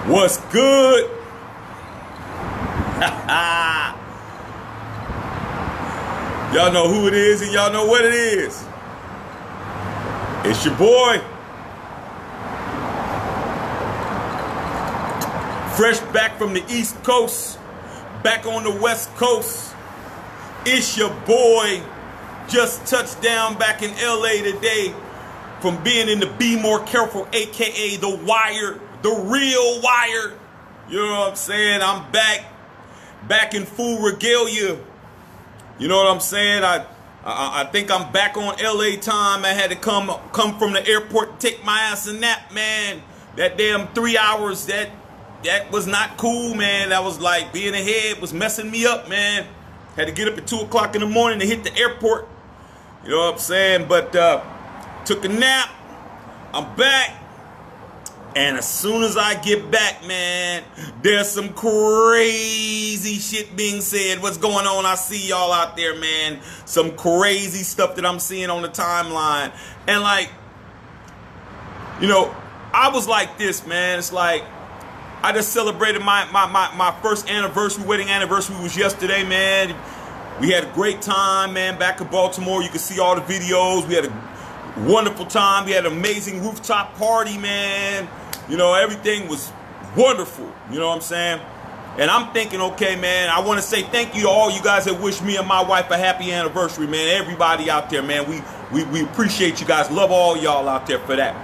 What's good? Y'all know who it is and y'all know what it is. It's your boy. Fresh back from the East Coast, back on the West Coast. It's your boy. Just touched down back in LA today from being in the Be More Careful, aka The Wire, the real Wire. You know what I'm saying? I'm back in full regalia. You know what I'm saying? I think I'm back on LA time. I had to come from the airport and take my ass a nap, man. That damn 3 hours, that was not cool, man. That was like being ahead was messing me up, man. Had to get up at 2 o'clock in the morning to hit the airport. You know what I'm saying? But took a nap. I'm back. And as soon as I get back, man, there's some crazy shit being said. What's going on? I see y'all out there, man. Some crazy stuff that I'm seeing on the timeline. And like, you know, I was like this, man. It's like, I just celebrated my first anniversary, wedding anniversary was yesterday, man. We had a great time, man, back in Baltimore. You can see all the videos. We had a wonderful time. We had an amazing rooftop party, man. You know, everything was wonderful. You know what I'm saying? And I'm thinking, okay, man, I want to say thank you to all you guys that wish me and my wife a happy anniversary, man. Everybody out there, man. We appreciate you guys. Love all y'all out there for that.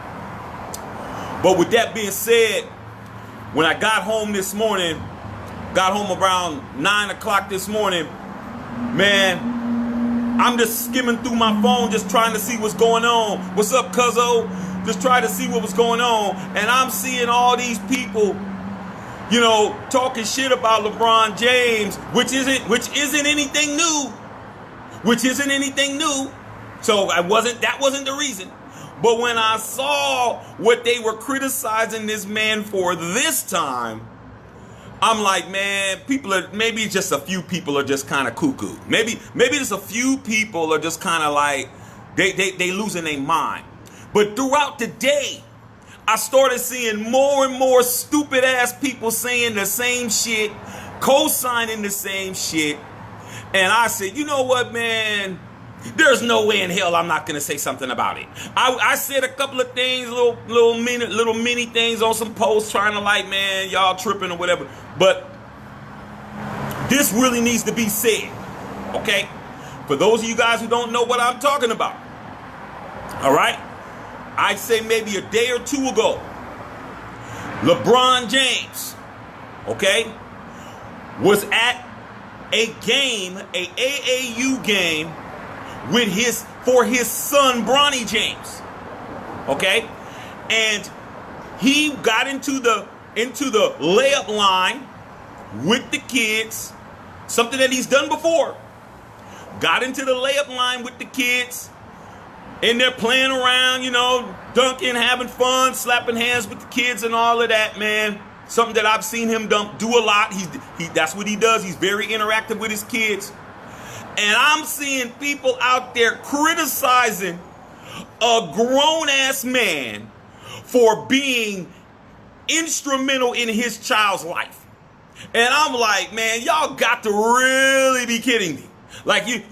But with that being said, when I got home this morning, got home around 9 o'clock this morning, man, I'm just skimming through my phone just trying to see what's going on. What's up, cuzzo? Just trying to see what was going on. And I'm seeing all these people, you know, talking shit about LeBron James, which isn't anything new. Which isn't anything new. So that wasn't the reason. But when I saw what they were criticizing this man for this time, I'm like, man, maybe just a few people are just kind of cuckoo. Maybe just a few people are just kind of like, they losing their mind. But throughout the day, I started seeing more and more stupid ass people saying the same shit, co-signing the same shit. And I said, you know what, man? There's no way in hell I'm not gonna say something about it. I said a couple of things, little mini things on some posts, trying to like, man, y'all tripping or whatever. But this really needs to be said, okay? For those of you guys who don't know what I'm talking about, all right? I'd say maybe a day or two ago, LeBron James, okay, was at a game, a AAU game, for his son Bronny James, okay, and he got into the layup line with the kids, something that he's done before. Got into the layup line with the kids, and they're playing around, you know, dunking, having fun, slapping hands with the kids and all of that, man. Something that I've seen him do a lot. That's what he does. He's very interactive with his kids. And I'm seeing people out there criticizing a grown-ass man for being instrumental in his child's life. And I'm like, man, y'all got to really be kidding me. Like you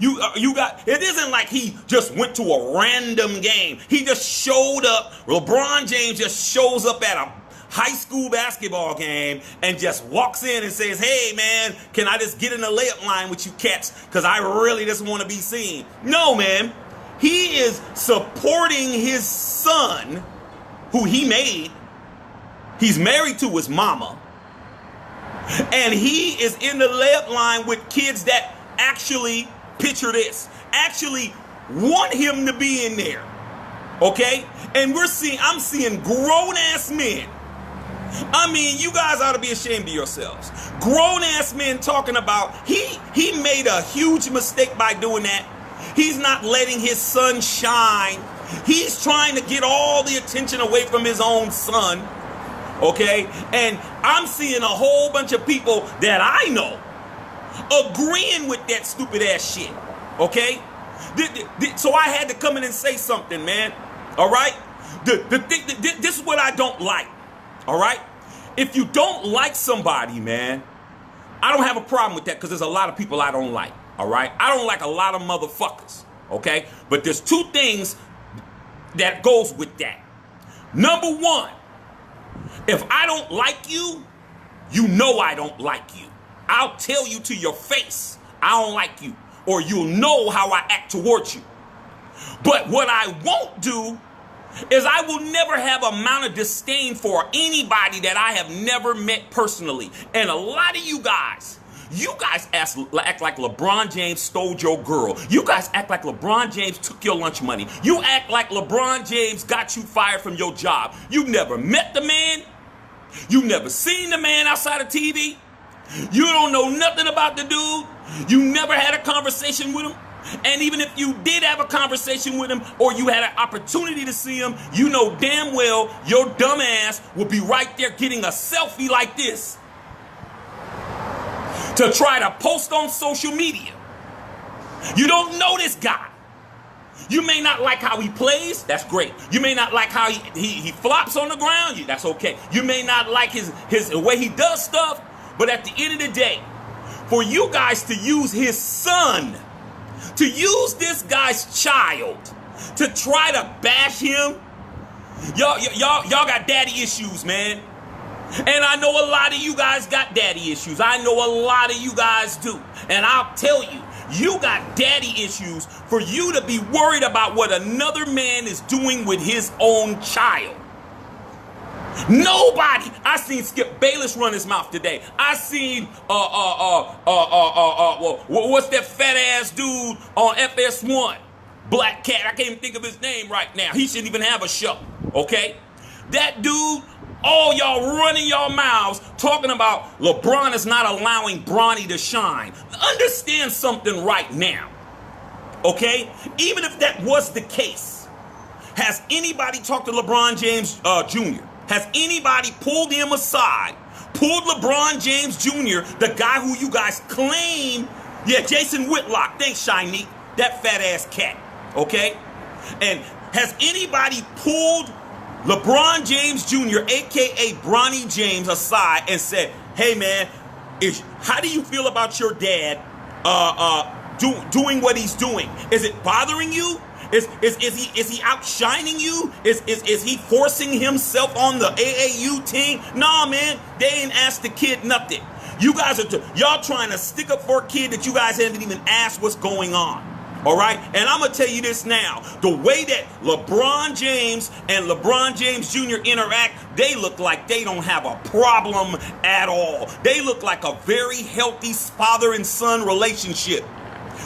got, it isn't like he just went to a random game. He just showed up. LeBron James just shows up at a high school basketball game and just walks in and says, hey man, can I just get in the layup line with you cats? Because I really just want to be seen. No, man. He is supporting his son, who he made. He's married to his mama. And he is in the layup line with kids that actually, picture this, actually want him to be in there. Okay? And I'm seeing grown-ass men. I mean, you guys ought to be ashamed of yourselves. Grown-ass men talking about, he made a huge mistake by doing that. He's not letting his son shine. He's trying to get all the attention away from his own son. Okay? And I'm seeing a whole bunch of people that I know agreeing with that stupid ass shit. Okay? So I had to come in and say something, man. All right? This is what I don't like. All right? if you don't like somebody, man, I don't have a problem with that because there's a lot of people I don't like, all right? I don't like a lot of motherfuckers, okay? But there's two things that goes with that. Number one, if I don't like you, you know I don't like you. I'll tell you to your face, I don't like you, or you'll know how I act towards you. But what I won't do is I will never have an amount of disdain for anybody that I have never met personally. And a lot of you guys act like LeBron James stole your girl. You guys act like LeBron James took your lunch money. You act like LeBron James got you fired from your job. You never met the man. You never seen the man outside of TV. You don't know nothing about the dude. You never had a conversation with him. And even if you did have a conversation with him or you had an opportunity to see him, you know damn well your dumb ass will be right there getting a selfie like this to try to post on social media. You don't know this guy. You may not like how he plays. That's great. You may not like how he flops on the ground. That's okay. You may not like his the way he does stuff. But at the end of the day, for you guys to use his son, to use this guy's child, to try to bash him, y'all got daddy issues, man. And I know a lot of you guys got daddy issues. I know a lot of you guys do. And I'll tell you, you got daddy issues for you to be worried about what another man is doing with his own child. Nobody. I seen Skip Bayless run his mouth today. I seen what's that fat ass dude on FS1? Black Cat. I can't even think of his name right now. He shouldn't even have a show. Okay? That dude, all y'all running your mouths talking about LeBron is not allowing Bronny to shine. Understand something right now. Okay? Even if that was the case, has anybody talked to LeBron James Jr.? Has anybody pulled him aside, pulled LeBron James Jr., the guy who you guys claim, Jason Whitlock, thanks Shiny, that fat ass cat, okay? And has anybody pulled LeBron James Jr., aka Bronny James, aside and said, hey man, how do you feel about your dad doing what he's doing? Is it bothering you? Is he outshining you? Is he forcing himself on the AAU team? Nah, man, they ain't asked the kid nothing. You guys y'all trying to stick up for a kid that you guys haven't even asked what's going on. All right? And I'm going to tell you this now. The way that LeBron James and LeBron James Jr. interact, they look like they don't have a problem at all. They look like a very healthy father and son relationship,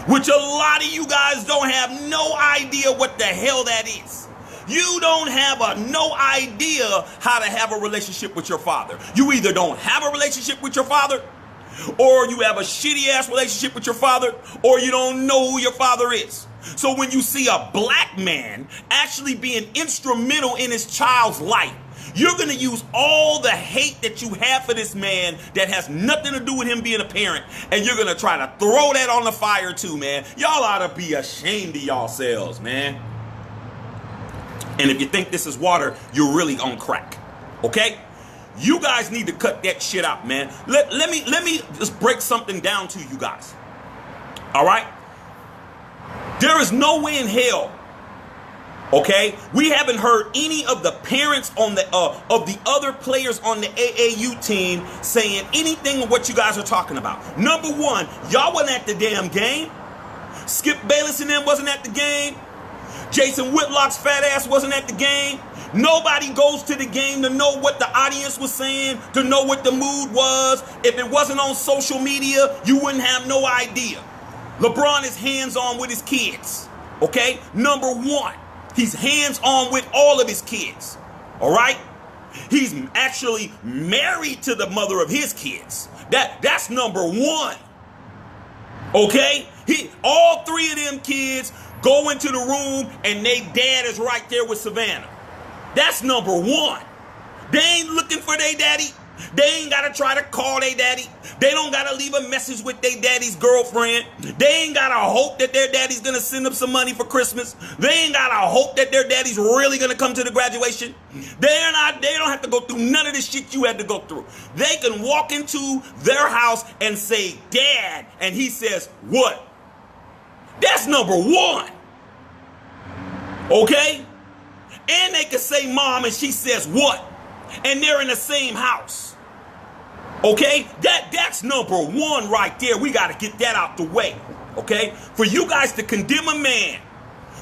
which a lot of you guys don't have no idea what the hell that is. You don't have no idea how to have a relationship with your father. You either don't have a relationship with your father, or you have a shitty ass relationship with your father, or you don't know who your father is. So when you see a black man actually being instrumental in his child's life, you're going to use all the hate that you have for this man that has nothing to do with him being a parent, and you're going to try to throw that on the fire too, man. Y'all ought to be ashamed of yourselves, man. And if you think this is water, you're really on crack, okay? You guys need to cut that shit out, man. Let me just break something down to you guys, all right? There is no way in hell, okay? We haven't heard any of the parents on the of the other players on the AAU team saying anything of what you guys are talking about. Number one, y'all wasn't at the damn game. Skip Bayless and them wasn't at the game. Jason Whitlock's fat ass wasn't at the game. Nobody goes to the game to know what the audience was saying, to know what the mood was. If it wasn't on social media, you wouldn't have no idea. LeBron is hands-on with his kids, okay? Number one. He's hands-on with all of his kids, all right? He's actually married to the mother of his kids. That's number one, okay? All three of them kids go into the room and they dad is right there with Savannah. That's number one. They ain't looking for their daddy. They ain't got to try to call their daddy. They don't got to leave a message with their daddy's girlfriend. They ain't got to hope that their daddy's going to send them some money for Christmas. They ain't got to hope that their daddy's really going to come to the graduation. They don't have to go through none of this shit you had to go through. They can walk into their house and say, Dad, and he says, what? That's number one. Okay? And they can say Mom and she says, what? And they're in the same house. Okay? That's number one right there. We got to get that out the way. Okay? For you guys to condemn a man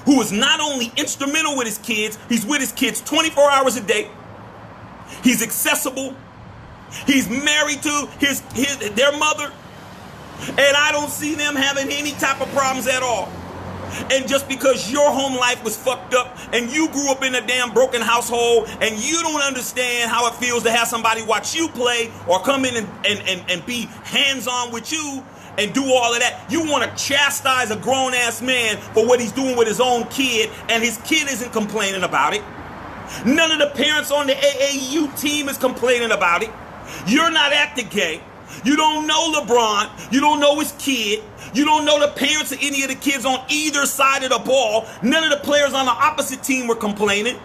who is not only instrumental with his kids, he's with his kids 24 hours a day. He's accessible. He's married to their mother. And I don't see them having any type of problems at all. And just because your home life was fucked up and you grew up in a damn broken household and you don't understand how it feels to have somebody watch you play or come in and be hands-on with you and do all of that, you want to chastise a grown-ass man for what he's doing with his own kid, and his kid isn't complaining about it. None of the parents on the AAU team is complaining about it. You're not at the game. You don't know LeBron. You don't know his kid. You don't know the parents of any of the kids on either side of the ball. None of the players on the opposite team were complaining.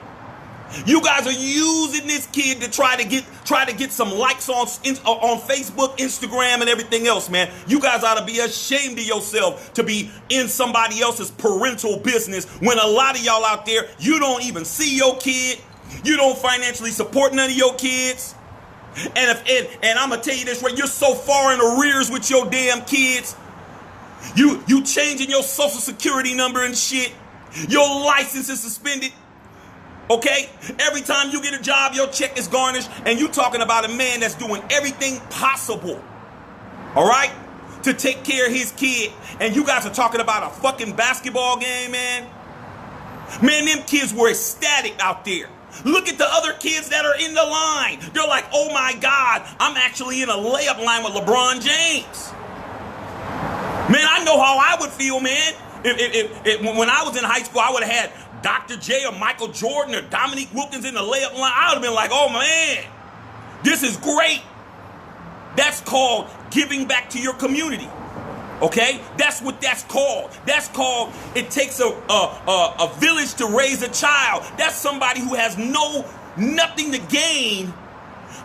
You guys are using this kid to try to get some likes on Facebook, Instagram, and everything else, man. You guys ought to be ashamed of yourself to be in somebody else's parental business when a lot of y'all out there, you don't even see your kid. You don't financially support none of your kids. And I'm gonna tell you this, right? You're so far in arrears with your damn kids. You changing your social security number and shit. Your license is suspended. Okay? Every time you get a job, your check is garnished, and you talking about a man that's doing everything possible, all right, to take care of his kid, and you guys are talking about a fucking basketball game, man. Man, them kids were ecstatic out there. Look at the other kids that are in the line. They're like, oh my God, I'm actually in a layup line with LeBron James. Man, I know how I would feel, man. If when I was in high school, I would have had Dr. J or Michael Jordan or Dominique Wilkins in the layup line. I would have been like, oh man, this is great. That's called giving back to your community. Okay? That's what that's called. That's called, it takes a village to raise a child. That's somebody who has nothing to gain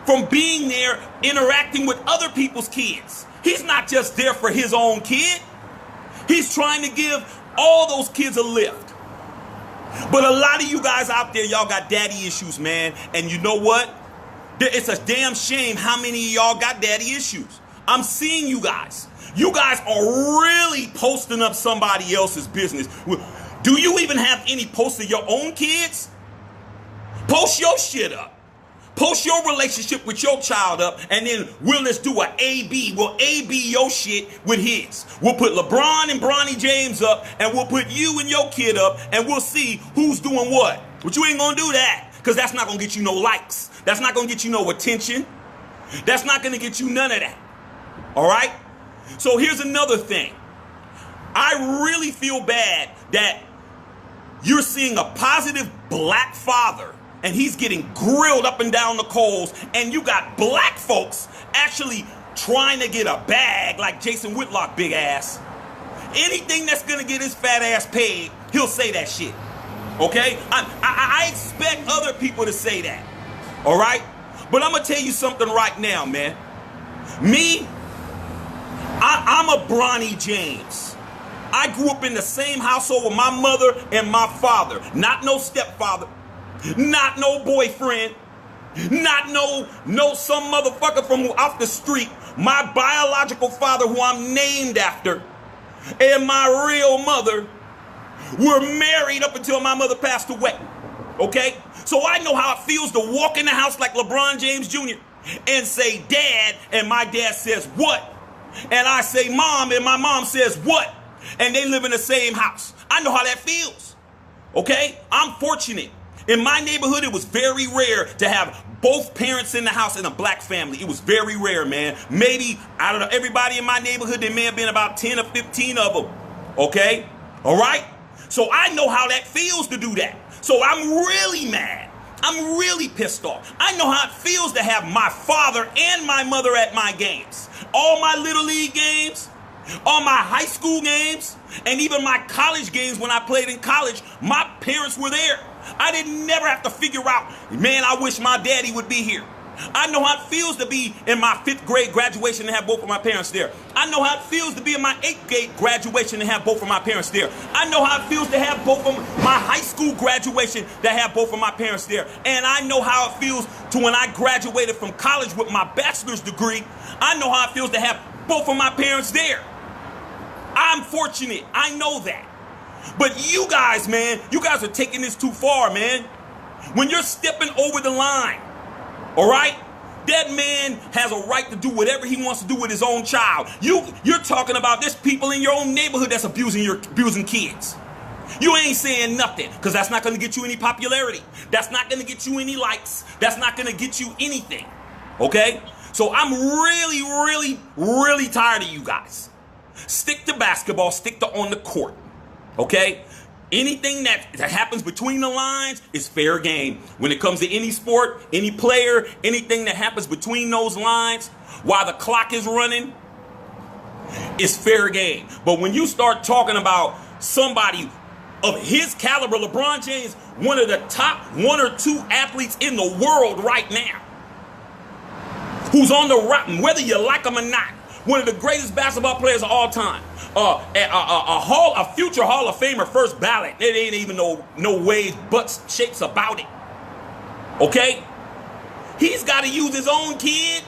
from being there interacting with other people's kids. He's not just there for his own kid. He's trying to give all those kids a lift. But a lot of you guys out there, y'all got daddy issues, man. And you know what? It's a damn shame how many of y'all got daddy issues. I'm seeing you guys. You guys are really posting up somebody else's business. Do you even have any posts of your own kids? Post your shit up. Post your relationship with your child up, and then we'll just do an A-B. We'll A-B your shit with his. We'll put LeBron and Bronny James up, and we'll put you and your kid up, and we'll see who's doing what. But you ain't gonna do that, because that's not gonna get you no likes. That's not gonna get you no attention. That's not gonna get you none of that. All right? So here's another thing. I really feel bad that you're seeing a positive black father and he's getting grilled up and down the coals, and you got black folks actually trying to get a bag like Jason Whitlock big ass. Anything that's gonna get his fat ass paid, he'll say that shit. Okay? I expect other people to say that. All right? But I'm gonna tell you something right now, man. Me, I'm a Bronny James. I grew up in the same household with my mother and my father. Not no stepfather. Not no boyfriend. Not no some motherfucker from off the street. My biological father, who I'm named after, and my real mother were married up until my mother passed away. Okay? So I know how it feels to walk in the house like LeBron James Jr. and say, Dad, and my dad says, what? And I say, Mom, and my mom says, what? And they live in the same house. I know how that feels. Okay? I'm fortunate. In my neighborhood, it was very rare to have both parents in the house in a black family. It was very rare, man. Maybe, I don't know, everybody in my neighborhood, there may have been about 10 or 15 of them. Okay? All right? So I know how that feels to do that. So I'm really mad I'm really pissed off. I know how it feels to have my father and my mother at my games. All my little league games, all my high school games, and even my college games when I played in college, my parents were there. I didn't never have to figure out, man, I wish my daddy would be here. I know how it feels to be in my 5th grade graduation and have both of my parents there. I know how it feels to be in my 8th grade graduation and have both of my parents there. I know how it feels to have both of my high school graduation to have both of my parents there. And I know how it feels to when I graduated from college with my bachelor's degree. I know how it feels to have both of my parents there. I'm fortunate. I know that. But you guys, man, you guys are taking this too far, man. When you're stepping over the line, all right? That man has a right to do whatever he wants to do with his own child. You're talking about there's people in your own neighborhood that's abusing kids. You ain't saying nothing because that's not going to get you any popularity. That's not going to get you any likes. That's not going to get you anything. Okay? So I'm really, really, really tired of you guys. Stick to basketball. Stick to on the court. Okay? Anything that happens between the lines is fair game. When it comes to any sport, any player, anything that happens between those lines while the clock is running is fair game. But when you start talking about somebody of his caliber, LeBron James, one of the top 1 or 2 athletes in the world right now, who's on the rotten, whether you like him or not, one of the greatest basketball players of all time. A future Hall of Famer, first ballot. It ain't even no ways, buts, shapes about it. Okay? He's got to use his own kid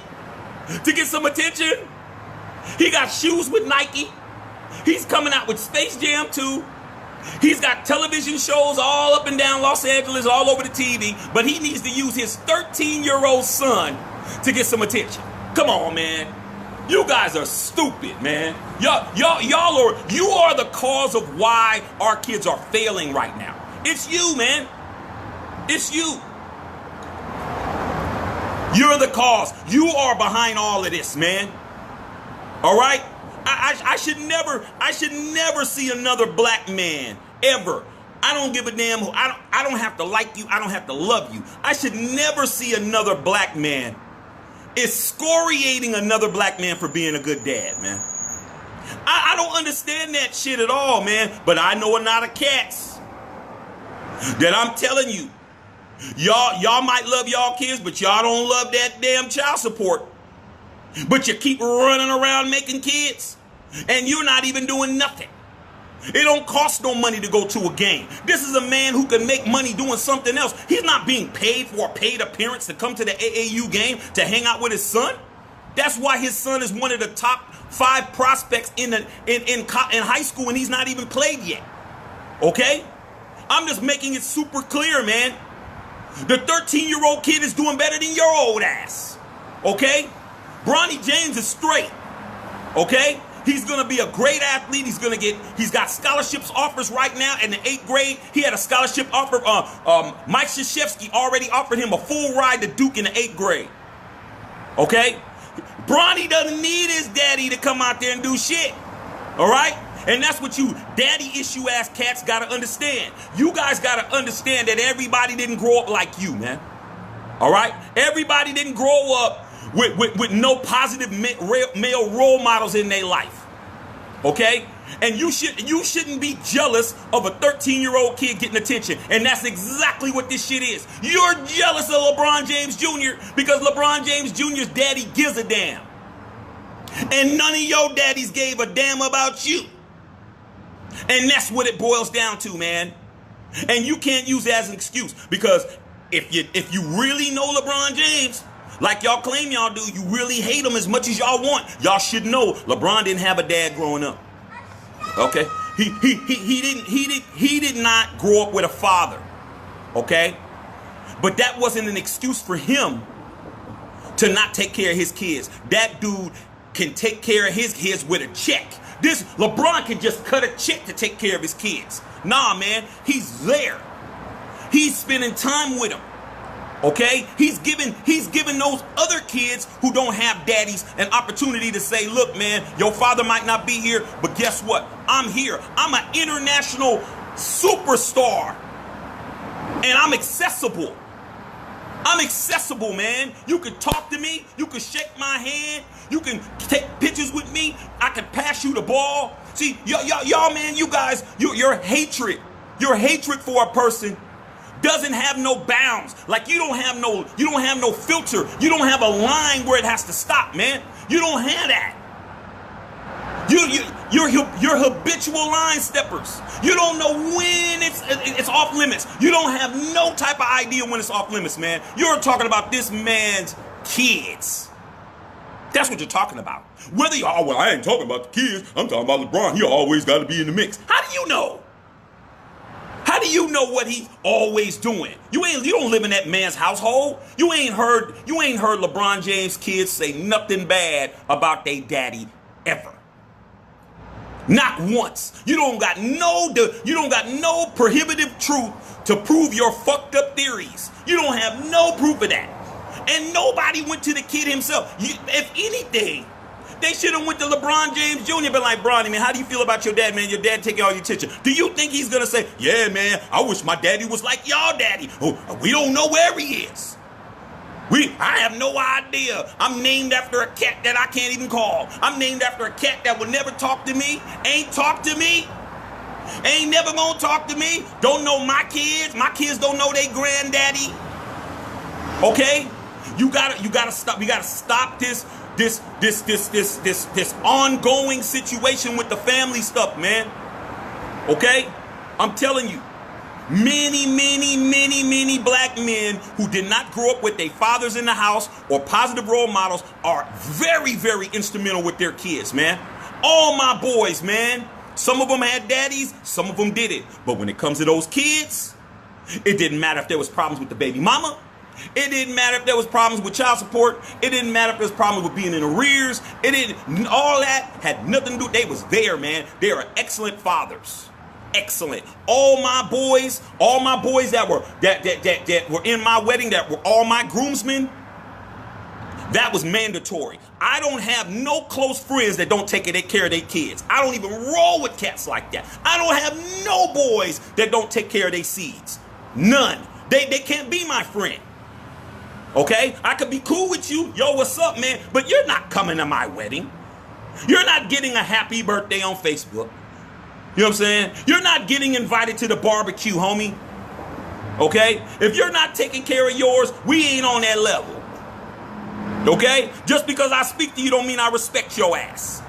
to get some attention. He got shoes with Nike. He's coming out with Space Jam 2. He's got television shows all up and down Los Angeles, all over the TV. But he needs to use his 13-year-old son to get some attention. Come on, man. You guys are stupid, man. You are the cause of why our kids are failing right now. It's you, man. It's you. You're the cause. You are behind all of this, man. All right? I should never see another black man ever. I don't give a damn who. I don't have to like you. I don't have to love you. I should never see another black man excoriating another black man for being a good dad, man. I don't understand that shit at all, man. But I know a lot of cats that I'm telling you, y'all might love y'all kids, but y'all don't love that damn child support. But you keep running around making kids, and you're not even doing nothing. It don't cost no money to go to a game. This is a man who can make money doing something else. He's not being paid for a paid appearance to come to the AAU game to hang out with his son. That's why his son is one of the top 5 prospects in high school, and he's not even played yet. Okay? I'm just making it super clear, man. The 13-year-old kid is doing better than your old ass. Okay? Bronny James is straight. Okay? He's going to be a great athlete. He's got scholarships offers right now in the 8th grade. He had a scholarship offer. Mike Krzyzewski already offered him a full ride to Duke in the 8th grade. Okay? Bronny doesn't need his daddy to come out there and do shit. All right? And that's what you daddy issue ass cats got to understand. You guys got to understand that everybody didn't grow up like you, man. All right? Everybody didn't grow up with no positive male role models in their life. Okay? And you shouldn't be jealous of a 13-year-old kid getting attention. And that's exactly what this shit is. You're jealous of LeBron James Jr. because LeBron James Jr.'s daddy gives a damn. And none of your daddies gave a damn about you. And that's what it boils down to, man. And you can't use it as an excuse, because if you really know LeBron James, like y'all claim y'all do, you really hate him as much as y'all want. Y'all should know LeBron didn't have a dad growing up. Okay? He did not grow up with a father. Okay? But that wasn't an excuse for him to not take care of his kids. That dude can take care of his kids with a check. This LeBron can just cut a check to take care of his kids. Nah, man, he's there. He's spending time with them. Okay? He's giving those other kids who don't have daddies an opportunity to say, look, man, your father might not be here, but guess what? I'm here. I'm an international superstar. And I'm accessible. I'm accessible, man. You can talk to me. You can shake my hand. You can take pictures with me. I can pass you the ball. See, y'all, man, you guys, your hatred for a person doesn't have no bounds. Like you don't have no filter. You don't have a line where it has to stop, man. You don't have that. You're habitual line steppers. You don't know when it's off limits. You don't have no type of idea when it's off limits, man. You're talking about this man's kids. That's what you're talking about. Whether you well, I ain't talking about the kids. I'm talking about LeBron. He always got to be in the mix. How do you know? How do you know what he's always doing? You don't live in that man's household. You ain't heard LeBron James' kids say nothing bad about their daddy ever. Not once. You don't got no prohibitive truth to prove your fucked up theories. You don't have no proof of that. And nobody went to the kid himself. If anything, they should have went to LeBron James Jr. Been like, Bronny, man, how do you feel about your dad, man? Your dad taking all your attention. Do you think he's gonna say, yeah, man, I wish my daddy was like y'all daddy? Oh, we don't know where he is. I have no idea. I'm named after a cat that I can't even call. I'm named after a cat that will never talk to me, ain't talk to me, ain't never gonna talk to me, don't know my kids. My kids don't know their granddaddy. Okay? You gotta stop this ongoing situation with the family stuff, man. Okay? I'm telling you. Many black men who did not grow up with their fathers in the house or positive role models are very, very instrumental with their kids, man. All my boys, man. Some of them had daddies, some of them didn't. But when it comes to those kids, it didn't matter if there was problems with the baby mama. It didn't matter if there was problems with child support. It didn't matter if there was problems with being in arrears. All that had nothing to do. They was there, man. They are excellent fathers. Excellent. All my boys that were in my wedding, that were all my groomsmen, that was mandatory. I don't have no close friends that don't take care of their kids. I don't even roll with cats like that. I don't have no boys that don't take care of their seeds. None. They can't be my friend. Okay? I could be cool with you. Yo, what's up, man? But you're not coming to my wedding. You're not getting a happy birthday on Facebook. You know what I'm saying? You're not getting invited to the barbecue, homie. Okay? If you're not taking care of yours, we ain't on that level. Okay? Just because I speak to you don't mean I respect your ass.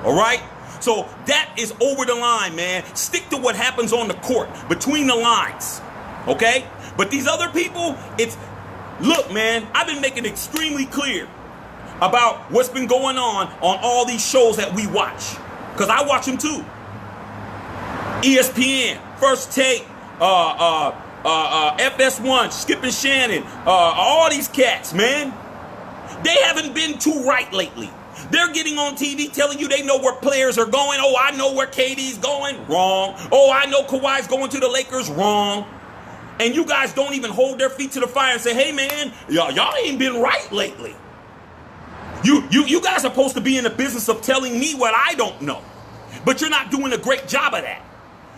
All right? So that is over the line, man. Stick to what happens on the court, between the lines. Okay? But these other people, look, man, I've been making it extremely clear about what's been going on all these shows that we watch. Because I watch them too. ESPN, First Take, FS1, Skip and Shannon, all these cats, man. They haven't been too right lately. They're getting on TV telling you they know where players are going. Oh, I know where KD's going. Wrong. Oh, I know Kawhi's going to the Lakers. Wrong. And you guys don't even hold their feet to the fire and say, hey, man, y'all ain't been right lately. You guys are supposed to be in the business of telling me what I don't know. But you're not doing a great job of that.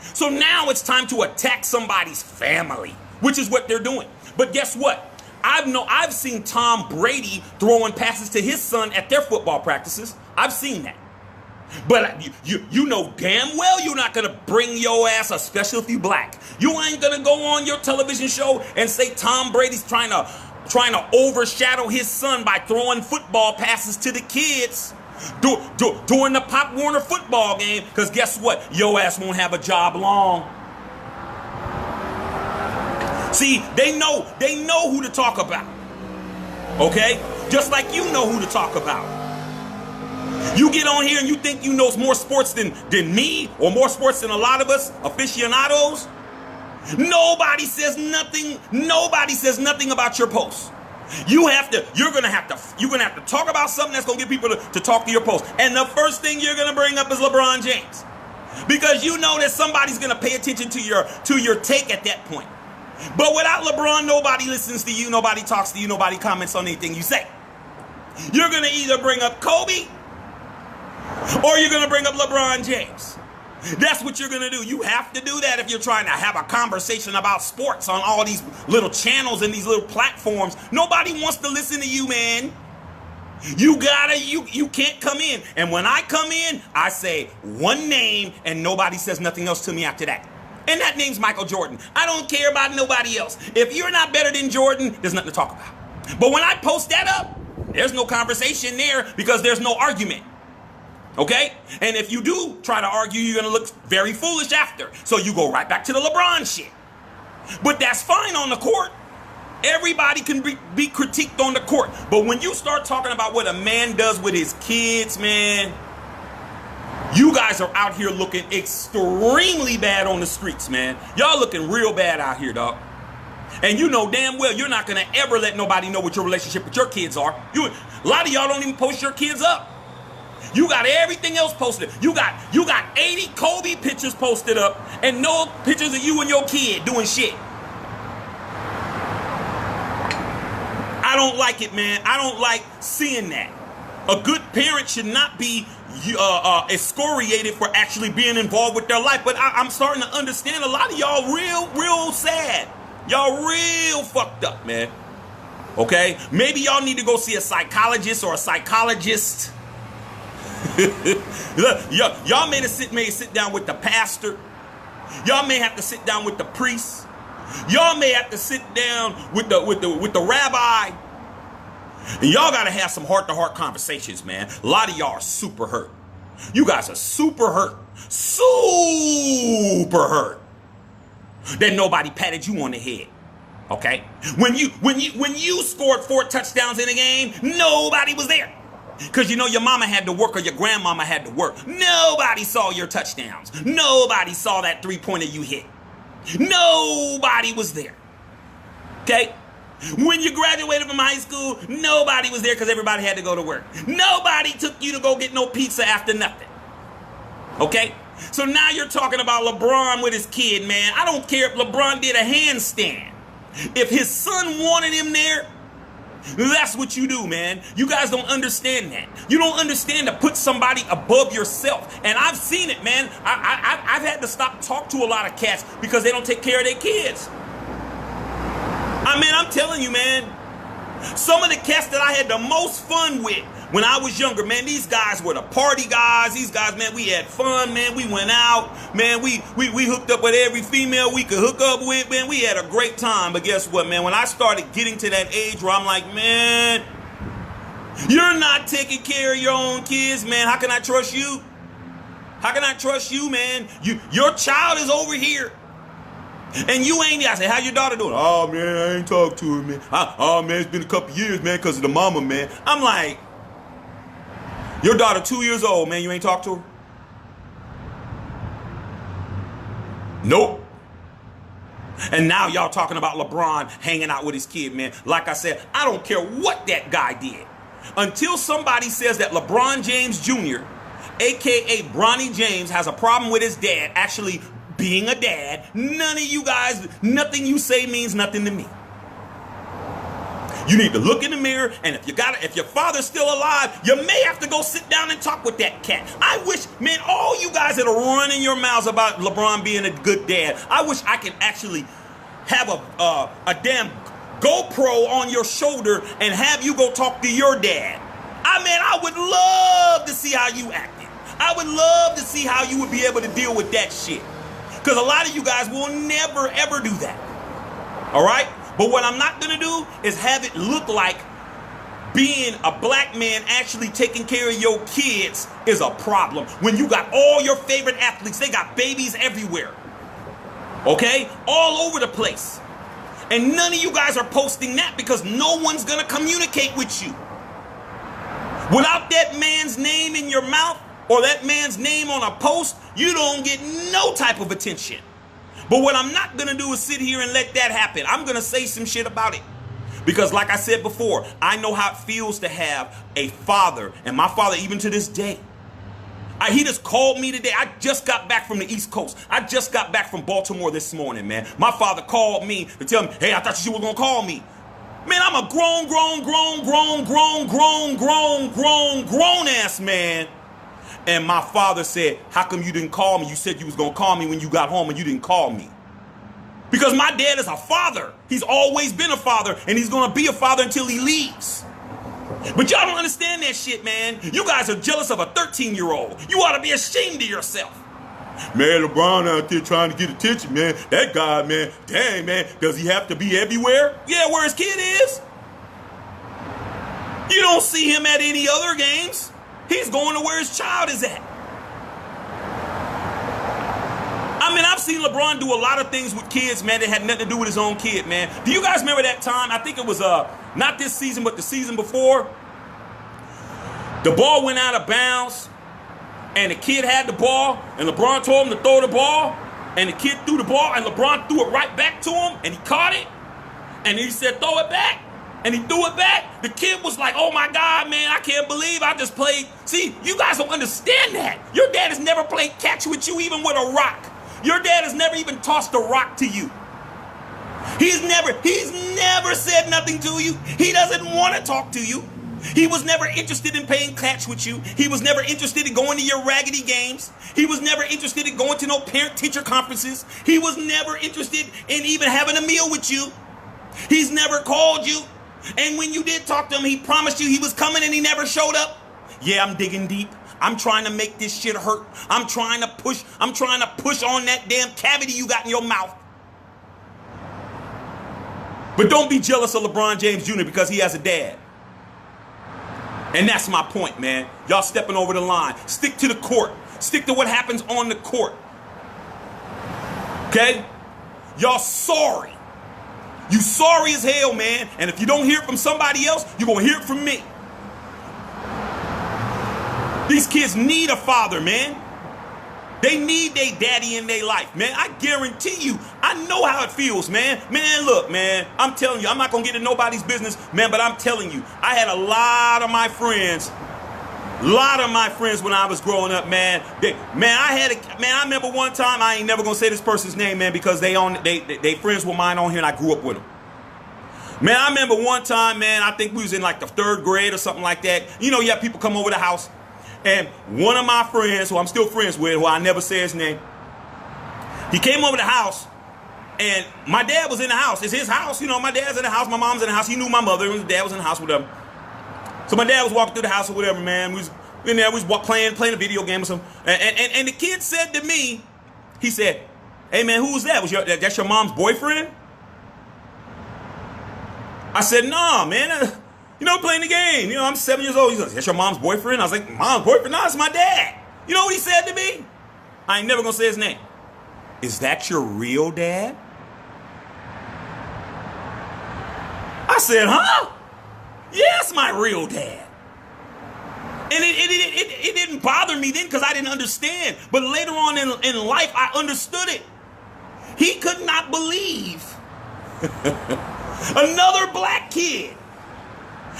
So now it's time to attack somebody's family, which is what they're doing. But guess what? I've seen Tom Brady throwing passes to his son at their football practices. I've seen that. But you know damn well you're not going to bring your ass, especially if you black. You ain't going to go on your television show and say Tom Brady's trying to overshadow his son by throwing football passes to the kids during the Pop Warner football game, because guess what? Your ass won't have a job long. See, they know who to talk about. Okay? Just like you know who to talk about. You get on here and you think you know more sports than me, or more sports than a lot of us aficionados. Nobody says nothing. Nobody says nothing about your posts. You're gonna have to talk about something that's gonna get people to talk to your post. And the first thing you're gonna bring up is LeBron James, because you know that somebody's gonna pay attention to your take at that point. But without LeBron, nobody listens to you, nobody talks to you, nobody comments on anything you say. You're gonna either bring up Kobe or you're gonna bring up LeBron James. That's what you're going to do. You have to do that if you're trying to have a conversation about sports on all these little channels and these little platforms. Nobody wants to listen to you, man. You can't come in. And when I come in, I say one name and nobody says nothing else to me after that. And that name's Michael Jordan. I don't care about nobody else. If you're not better than Jordan, there's nothing to talk about. But when I post that up, there's no conversation there because there's no argument. Okay? And if you do try to argue, you're going to look very foolish after. So you go right back to the LeBron shit. But that's fine on the court. Everybody can be critiqued on the court. But when you start talking about what a man does with his kids, man, you guys are out here looking extremely bad on the streets, man. Y'all looking real bad out here, dog. And you know damn well you're not going to ever let nobody know what your relationship with your kids are. A lot of y'all don't even post your kids up. You got everything else posted. You got 80 Kobe pictures posted up and no pictures of you and your kid doing shit. I don't like it, man. I don't like seeing that. A good parent should not be excoriated for actually being involved with their life. But I'm starting to understand a lot of y'all real sad. Y'all real fucked up, man. Okay? Maybe y'all need to go see a psychologist or a psychologist. Y'all may sit down with the pastor. Y'all may have to sit down with the priest. Y'all may have to sit down with the rabbi. And y'all gotta have some heart-to-heart conversations, man. A lot of y'all are super hurt. You guys are super hurt. Super hurt. That nobody patted you on the head. Okay? When you scored 4 touchdowns in a game, nobody was there. Because you know your mama had to work or your grandmama had to work. Nobody saw your touchdowns. Nobody saw that 3-pointer you hit. Nobody was there. Okay? When you graduated from high school, nobody was there because everybody had to go to work. Nobody took you to go get no pizza after nothing. Okay? So now you're talking about LeBron with his kid, man. I don't care if LeBron did a handstand. If his son wanted him there, that's what you do, man. You guys don't understand that. You don't understand to put somebody above yourself. And I've seen it, man. I've had to stop talk to a lot of cats because they don't take care of their kids. I'm telling you, man. Some of the cats that I had the most fun with when I was younger, man, these guys were the party guys. These guys, man, we had fun, man. We went out, man. We hooked up with every female we could hook up with, man. We had a great time. But guess what, man? When I started getting to that age where I'm like, man, you're not taking care of your own kids, man. How can I trust you? How can I trust you, man? Your child is over here. And you ain't there. I say, how your daughter doing? Oh, man, I ain't talked to her, man. Oh, man, it's been a couple years, man, because of the mama, man. I'm like, your daughter 2 years old, man, you ain't talked to her? Nope. And now y'all talking about LeBron hanging out with his kid, man. Like I said, I don't care what that guy did. Until somebody says that LeBron James Jr., a.k.a. Bronny James, has a problem with his dad actually being a dad, none of you guys, nothing you say means nothing to me. You need to look in the mirror, and if your father's still alive, you may have to go sit down and talk with that cat. I wish, man, all you guys that are running your mouths about LeBron being a good dad, I wish I could actually have a damn GoPro on your shoulder and have you go talk to your dad. I would love to see how you acted. I would love to see how you would be able to deal with that shit. Because a lot of you guys will never, ever do that. All right? But what I'm not going to do is have it look like being a black man actually taking care of your kids is a problem. When you got all your favorite athletes, they got babies everywhere. Okay? All over the place. And none of you guys are posting that because no one's going to communicate with you. Without that man's name in your mouth, or that man's name on a post, you don't get no type of attention. But what I'm not going to do is sit here and let that happen. I'm going to say some shit about it. Because like I said before, I know how it feels to have a father. And my father, even to this day, he just called me today. I just got back from the East Coast. I just got back from Baltimore this morning, man. My father called me to tell me, hey, I thought you were going to call me. Man, I'm a grown ass man. And my father said, how come you didn't call me? You said you was going to call me when you got home and you didn't call me. Because my dad is a father. He's always been a father, and he's going to be a father until he leaves. But y'all don't understand that shit, man. You guys are jealous of a 13-year-old. You ought to be ashamed of yourself. Man, LeBron out there trying to get attention, man. That guy, man, dang, man, does he have to be everywhere? Yeah, where his kid is. You don't see him at any other games. He's going to where his child is at. I mean, I've seen LeBron do a lot of things with kids, man, that had nothing to do with his own kid, man. Do you guys remember that time? I think it was not this season, but the season before. The ball went out of bounds, and the kid had the ball, and LeBron told him to throw the ball, and the kid threw the ball, and LeBron threw it right back to him, and he caught it, and he said, throw it back, and he threw it back. The kid was like, oh my God, man, I can't believe I just played. See, you guys don't understand that. Your dad has never played catch with you, even with a rock. Your dad has never even tossed a rock to you. He's never said nothing to you. He doesn't want to talk to you. He was never interested in playing catch with you. He was never interested in going to your raggedy games. He was never interested in going to no parent-teacher conferences. He was never interested in even having a meal with you. He's never called you. And when you did talk to him, he promised you he was coming and he never showed up. Yeah, I'm digging deep. I'm trying to make this shit hurt. I'm trying to push on that damn cavity you got in your mouth. But don't be jealous of LeBron James Jr. because he has a dad. And that's my point, man. Y'all stepping over the line. Stick to the court. Stick to what happens on the court. Okay? Y'all sorry. You sorry as hell, man. And if you don't hear it from somebody else, you're going to hear it from me. These kids need a father, man. They need their daddy in their life, man. I guarantee you, I know how it feels, man. Man, look, man, I'm telling you, I'm not going to get in nobody's business, man, but I'm telling you, I had a lot of my friends when I was growing up, man. I remember one time, I ain't never going to say this person's name, man, because they friends with mine on here, and I grew up with them. Man, I remember one time, man, I think we was in like the 3rd grade or something like that. You know, you have people come over the house. And one of my friends, who I'm still friends with, who I never say his name, he came over the house, and my dad was in the house. It's his house, you know, my dad's in the house, my mom's in the house. He knew my mother, and his dad was in the house with them. So my dad was walking through the house or whatever, man. We was in there, we was playing a video game or something. And the kid said to me, he said, hey, man, who's that? That's your mom's boyfriend? I said, nah, man. You know, playing the game. You know, I'm 7 years old. He's like, that's your mom's boyfriend? I was like, mom's boyfriend? No, it's my dad. You know what he said to me? I ain't never going to say his name. Is that your real dad? I said, huh? Yeah, it's my real dad. And it didn't bother me then because I didn't understand. But later on in life, I understood it. He could not believe another black kid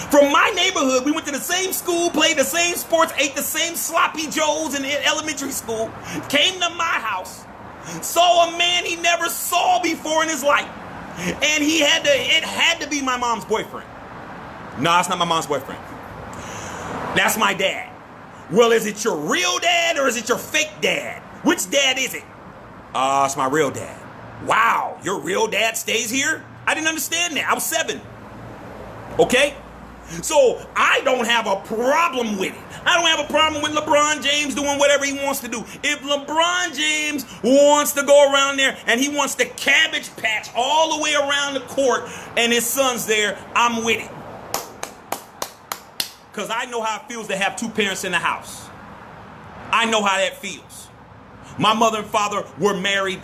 from my neighborhood. We went to the same school, played the same sports, ate the same sloppy joes in elementary school, came to my house, saw a man he never saw before in his life, and it had to be my mom's boyfriend. No, it's not my mom's boyfriend. That's my dad. Well, is it your real dad or is it your fake dad? Which dad is it? It's my real dad. Wow, your real dad stays here? I didn't understand that. I was 7. Okay? So I don't have a problem with it. I don't have a problem with LeBron James doing whatever he wants to do. If LeBron James wants to go around there and he wants to cabbage patch all the way around the court and his son's there, I'm with it. Because I know how it feels to have 2 parents in the house. I know how that feels. My mother and father were married.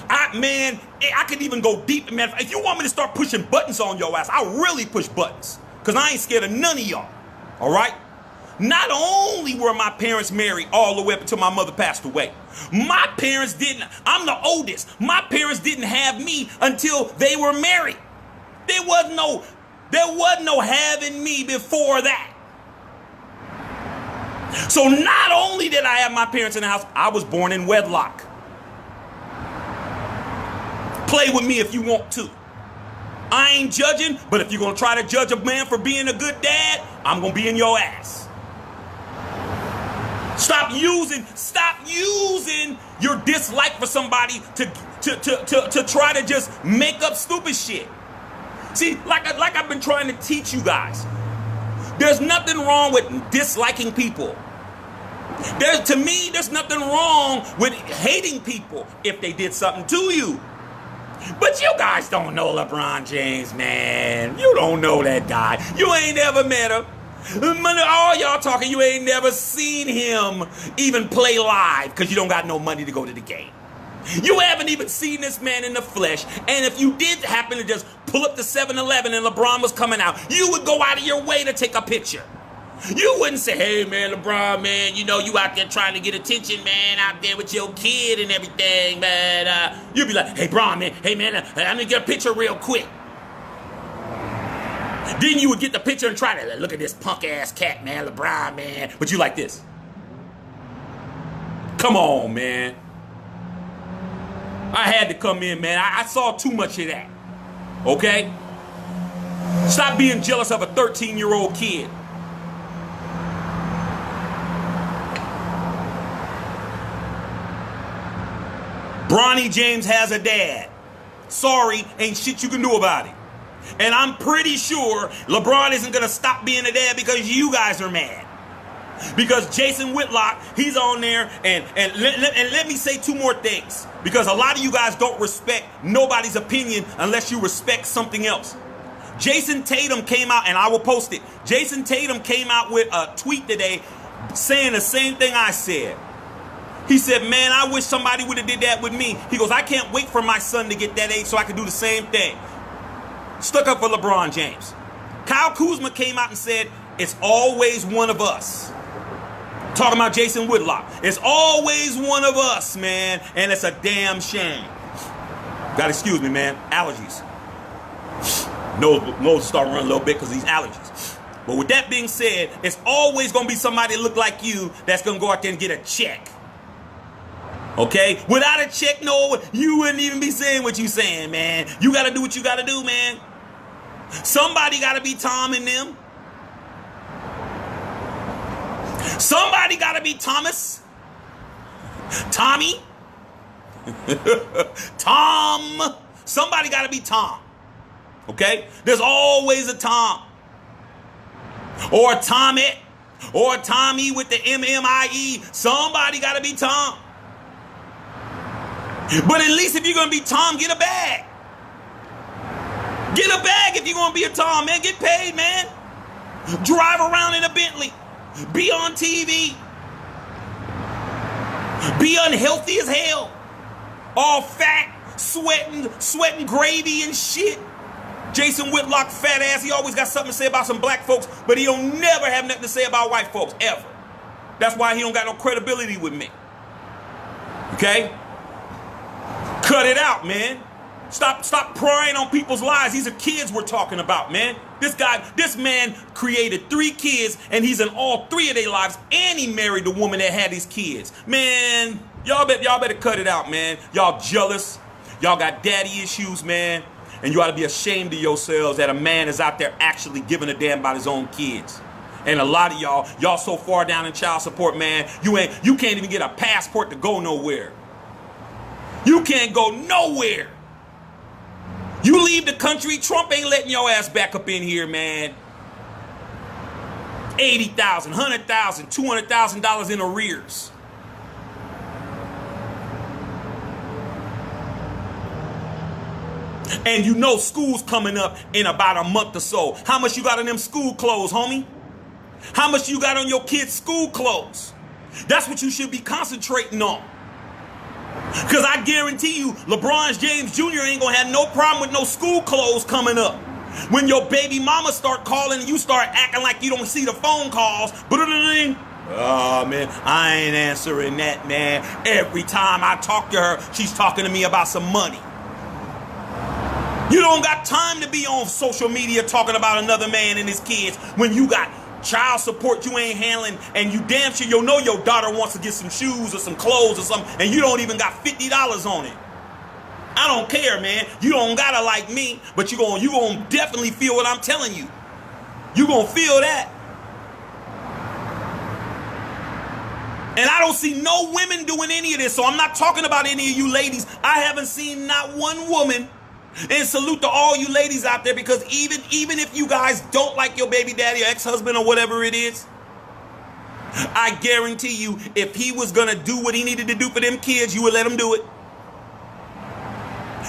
I could even go deep. Man, if you want me to start pushing buttons on your ass, I'll really push buttons. Because I ain't scared of none of y'all. All right? Not only were my parents married all the way up until my mother passed away. My parents didn't. I'm the oldest. My parents didn't have me until they were married. There was no having me before that. So not only did I have my parents in the house, I was born in wedlock. Play with me if you want to. I ain't judging, but if you're going to try to judge a man for being a good dad, I'm going to be in your ass. Stop using your dislike for somebody to try to just make up stupid shit. See, like I've been trying to teach you guys, there's nothing wrong with disliking people. To me, there's nothing wrong with hating people if they did something to you. But you guys don't know LeBron James, man. You don't know that guy. You ain't never met him. All y'all talking, you ain't never seen him even play live because you don't got no money to go to the game. You haven't even seen this man in the flesh. And if you did happen to just pull up to 7-Eleven and LeBron was coming out, you would go out of your way to take a picture. You wouldn't say, hey, man, LeBron, man, you know, you out there trying to get attention, man, out there with your kid and everything, but you'd be like, hey, Bron, man, hey, man, I'm going to get a picture real quick. Then you would get the picture and try to look at this punk-ass cat, man, LeBron, man. But you like this. Come on, man. I had to come in, man. I saw too much of that. Okay? Stop being jealous of a 13-year-old kid. Bronny James has a dad. Sorry, ain't shit you can do about it. And I'm pretty sure LeBron isn't going to stop being a dad because you guys are mad. Because Jason Whitlock, he's on there, and let me say two more things. Because a lot of you guys don't respect nobody's opinion unless you respect something else. Jason Tatum came out, and I will post it. Jason Tatum came out with a tweet today saying the same thing I said. He said, man, I wish somebody would have did that with me. He goes, I can't wait for my son to get that age so I can do the same thing. Stuck up for LeBron James. Kyle Kuzma came out and said, it's always one of us. Talking about Jason Whitlock. It's always one of us, man. And it's a damn shame. Gotta excuse me, man. Allergies. Nose start running a little bit because of these allergies. But with that being said, it's always going to be somebody that look like you that's going to go out there and get a check. Okay? Without a check, no, you wouldn't even be saying what you saying, man. You got to do what you got to do, man. Somebody got to be Tom in them. Somebody got to be Thomas. Tommy. Tom. Somebody got to be Tom. Okay? There's always a Tom. Or a Tommy. Or a Tommy with the M-M-I-E. Somebody got to be Tom. But at least if you're going to be Tom, get a bag. Get a bag if you're going to be a Tom, man. Get paid, man. Drive around in a Bentley. Be on TV. Be unhealthy as hell. All fat, sweating gravy and shit. Jason Whitlock, fat ass, he always got something to say about some black folks, but he don't never have nothing to say about white folks, ever. That's why he don't got no credibility with me. Okay? Cut it out, man. Stop prying on people's lives. These are kids we're talking about, man. This man created 3 kids, and he's in all 3 of their lives, and he married the woman that had these kids. Man, y'all better cut it out, man. Y'all jealous. Y'all got daddy issues, man. And you ought to be ashamed of yourselves that a man is out there actually giving a damn about his own kids. And a lot of y'all so far down in child support, man, you can't even get a passport to go nowhere. You can't go nowhere. You leave the country, Trump ain't letting your ass back up in here, man. $80,000, $100,000, $200,000 in arrears. And you know school's coming up in about a month or so. How much you got on them school clothes, homie? How much you got on your kids' school clothes? That's what you should be concentrating on. Because I guarantee you, LeBron James Jr. ain't going to have no problem with no school clothes coming up. When your baby mama start calling and you start acting like you don't see the phone calls. Oh, man, I ain't answering that, man. Every time I talk to her, she's talking to me about some money. You don't got time to be on social media talking about another man and his kids when you got child support you ain't handling, and you damn sure you know your daughter wants to get some shoes or some clothes or something, and you don't even got $50 on it. I don't care, man. You don't gotta like me, but you gonna definitely feel what I'm telling you. You gonna feel that. And I don't see no women doing any of this. So I'm not talking about any of you ladies. I haven't seen not one woman. And salute to all you ladies out there, because even if you guys don't like your baby daddy or ex-husband or whatever it is, I guarantee you, if he was going to do what he needed to do for them kids, you would let him do it.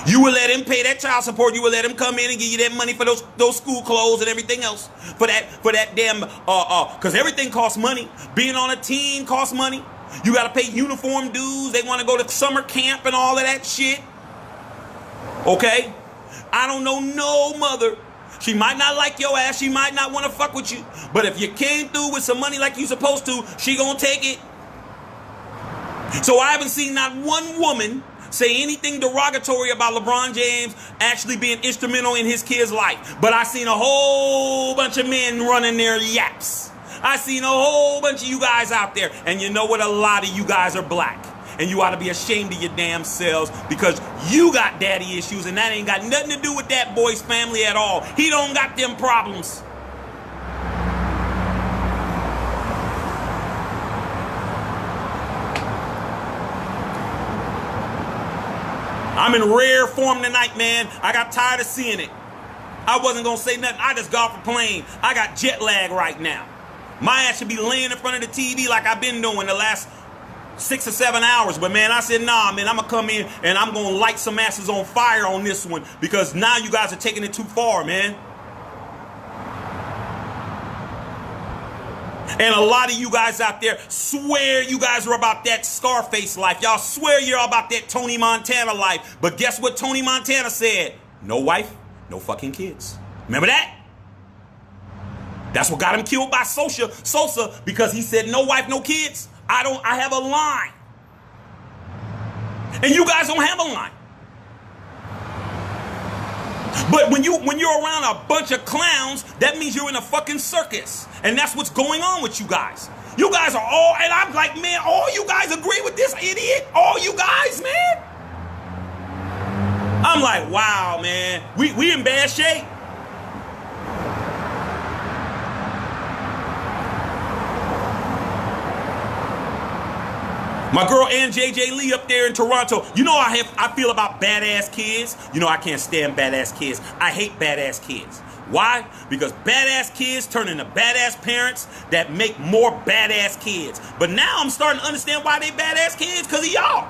You would let him pay that child support. You would let him come in and give you that money for those school clothes and everything else. For that damn, because everything costs money. Being on a team costs money. You got to pay uniform dues. They want to go to summer camp and all of that shit. Okay? I don't know no mother. She might not like your ass. She might not want to fuck with you. But if you came through with some money like you supposed to, she gonna take it. So I haven't seen not one woman say anything derogatory about LeBron James actually being instrumental in his kid's life. But I seen a whole bunch of men running their yaps. I seen a whole bunch of you guys out there. And you know what? A lot of you guys are black. And you ought to be ashamed of your damn selves, because you got daddy issues, and that ain't got nothing to do with that boy's family at all. He don't got them problems. I'm in rare form tonight, man. I got tired of seeing it. I wasn't going to say nothing. I just got off a plane. I got jet lag right now. My ass should be laying in front of the TV like I've been doing the last 6 or 7 hours. But man, I said, nah, man, I'm gonna come in and I'm gonna light some asses on fire on this one, because now you guys are taking it too far, man. And a lot of you guys out there swear you guys are about that Scarface life. Y'all swear you're about that Tony Montana life. But guess what Tony Montana said? No wife, no fucking kids. Remember that? That's what got him killed by Sosa, because he said no wife, no kids. I have a line. And you guys don't have a line. But when you're around a bunch of clowns, that means you're in a fucking circus. And that's what's going on with you guys. You guys are all, and I'm like, man, all you guys agree with this idiot? All you guys, man? I'm like, wow, man. We in bad shape. My girl Ann JJ Lee up there in Toronto. You know I feel about badass kids. You know I can't stand badass kids. I hate badass kids. Why? Because badass kids turn into badass parents that make more badass kids. But now I'm starting to understand why they badass kids, because of y'all.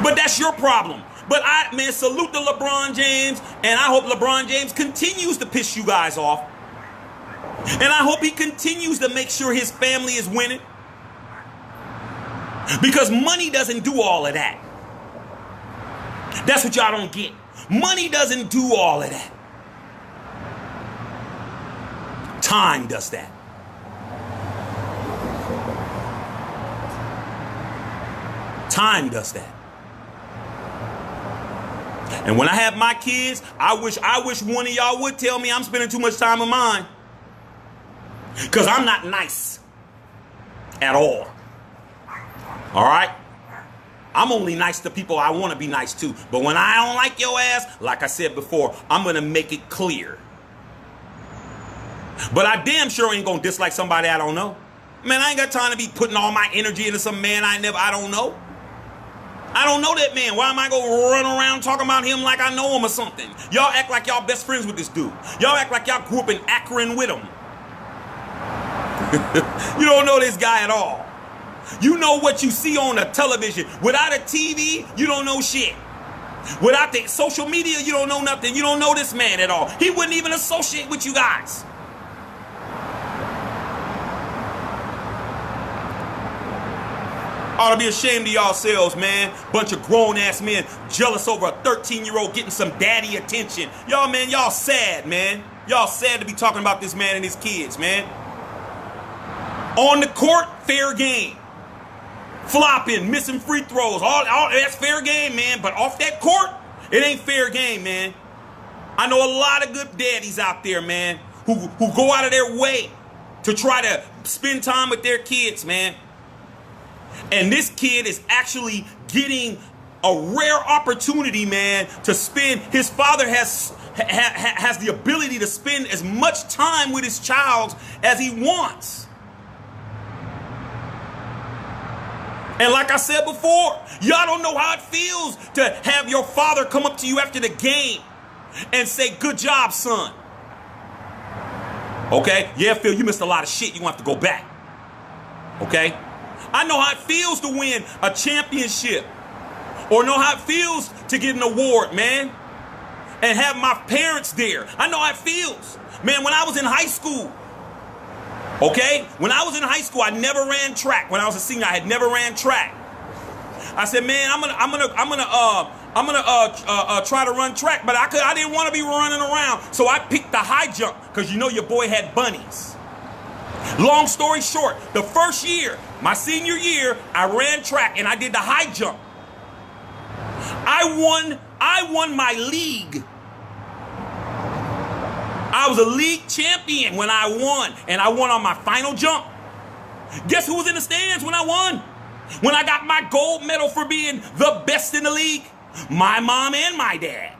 But that's your problem. But man, salute to LeBron James, and I hope LeBron James continues to piss you guys off. And I hope he continues to make sure his family is winning. Because money doesn't do all of that. That's what y'all don't get. Money doesn't do all of that. Time does that. Time does that. And when I have my kids, I wish one of y'all would tell me I'm spending too much time with mine. Because I'm not nice at all. All right? I'm only nice to people I want to be nice to. But when I don't like your ass, like I said before, I'm going to make it clear. But I damn sure ain't going to dislike somebody I don't know. Man, I ain't got time to be putting all my energy into some man I don't know. I don't know that man. Why am I going to run around talking about him like I know him or something? Y'all act like y'all best friends with this dude. Y'all act like y'all grew up in Akron with him. You don't know this guy at all. You know what you see on the television. Without a TV, you don't know shit. Without the social media, you don't know nothing. You don't know this man at all. He wouldn't even associate with you guys. Ought to be ashamed of yourselves, man. Bunch of grown-ass men jealous over a 13-year-old getting some daddy attention. Y'all, man, y'all sad, man. Y'all sad to be talking about this man and his kids, man. On the court, fair game. Flopping, missing free throws, all that's fair game, man. But off that court, it ain't fair game, man. I know a lot of good daddies out there, man, who go out of their way to try to spend time with their kids, man. And this kid is actually getting a rare opportunity, man, to spend. His father has the ability to spend as much time with his child as he wants. And like I said before, y'all don't know how it feels to have your father come up to you after the game and say, "Good job, son." Okay? Yeah, Phil, you missed a lot of shit. You're going to have to go back. Okay? I know how it feels to win a championship, or know how it feels to get an award, man, and have my parents there. I know how it feels. Man, when I was in high school, okay? When I was in high school, I never ran track. When I was a senior, I had never ran track. I said, man, I'm gonna try to run track, but I didn't want to be running around, so I picked the high jump, because you know your boy had bunnies. Long story short, the first year, my senior year, I ran track and I did the high jump. I won my league. I was a league champion when I won, and I won on my final jump. Guess who was in the stands when I won? When I got my gold medal for being the best in the league? My mom and my dad.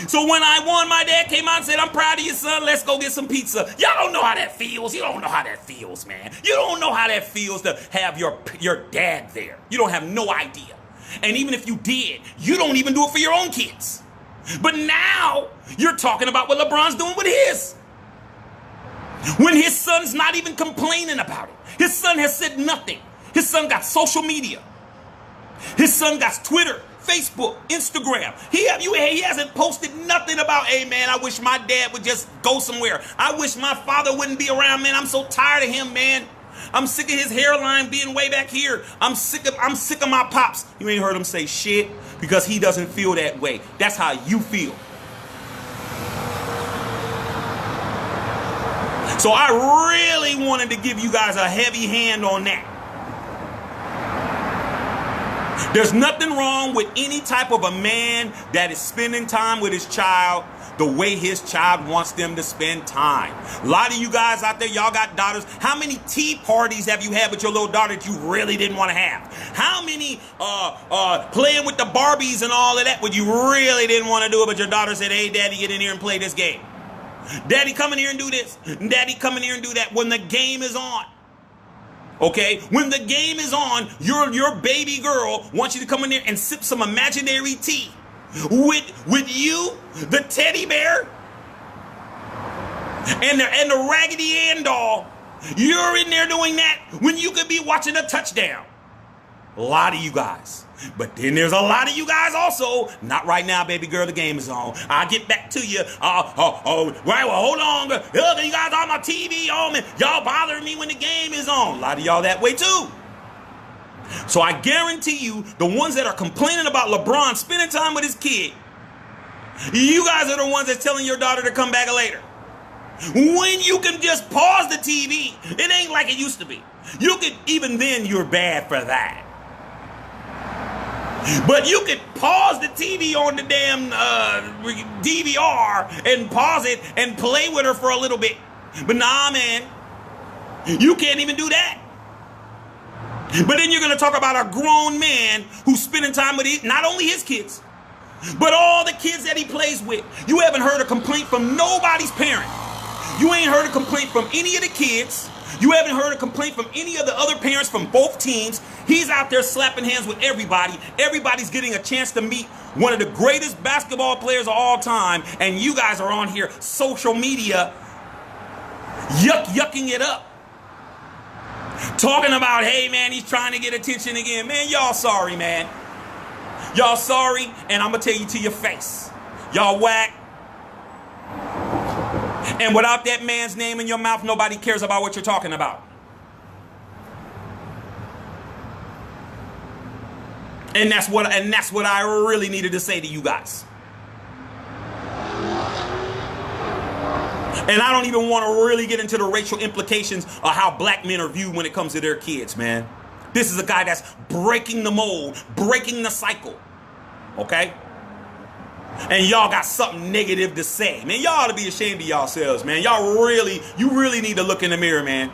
So when I won, my dad came out and said, "I'm proud of you, son. Let's go get some pizza." Y'all don't know how that feels. You don't know how that feels, man. You don't know how that feels to have your dad there. You don't have no idea. And even if you did, you don't even do it for your own kids. But now you're talking about what LeBron's doing with his. When his son's not even complaining about it. His son has said nothing. His son got social media. His son got Twitter, Facebook, Instagram. He hasn't posted nothing about, "Hey, man, I wish my dad would just go somewhere. I wish my father wouldn't be around, man. I'm so tired of him, man. I'm sick of his hairline being way back here. I'm sick of my pops." You ain't heard him say shit, because he doesn't feel that way. That's how you feel. So I really wanted to give you guys a heavy hand on that. There's nothing wrong with any type of a man that is spending time with his child the way his child wants them to spend time. A lot of you guys out there, y'all got daughters. How many tea parties have you had with your little daughter that you really didn't want to have? How many playing with the Barbies and all of that when you really didn't want to do it, but your daughter said, "Hey, Daddy, get in here and play this game. Daddy, come in here and do this. Daddy, come in here and do that," when the game is on. Okay, when the game is on, your baby girl wants you to come in there and sip some imaginary tea with you, the teddy bear, and the Raggedy Ann doll. You're in there doing that when you could be watching a touchdown. A lot of you guys. But then there's a lot of you guys also. "Not right now, baby girl. The game is on. I'll get back to you. Right, well, hold on. You guys on my TV on me. Y'all bothering me when the game is on." A lot of y'all that way too. So I guarantee you, the ones that are complaining about LeBron spending time with his kid, you guys are the ones that's telling your daughter to come back later. When you can just pause the TV, it ain't like it used to be. You could, even then, you're bad for that. But you could pause the TV on the damn DVR and pause it and play with her for a little bit. But nah, man, you can't even do that. But then you're going to talk about a grown man who's spending time with not only his kids, but all the kids that he plays with. You haven't heard a complaint from nobody's parent. You ain't heard a complaint from any of the kids. You haven't heard a complaint from any of the other parents from both teams. He's out there slapping hands with everybody. Everybody's getting a chance to meet one of the greatest basketball players of all time. And you guys are on here, social media, yucking it up. Talking about, "Hey, man, he's trying to get attention again." Man, y'all sorry, man. Y'all sorry, and I'm going to tell you to your face. Y'all whack. And without that man's name in your mouth, nobody cares about what you're talking about. And that's what I really needed to say to you guys. And I don't even want to really get into the racial implications of how black men are viewed when it comes to their kids, man. This is a guy that's breaking the mold, breaking the cycle. Okay? And y'all got something negative to say. Man, y'all ought to be ashamed of yourselves, man. You really need to look in the mirror, man.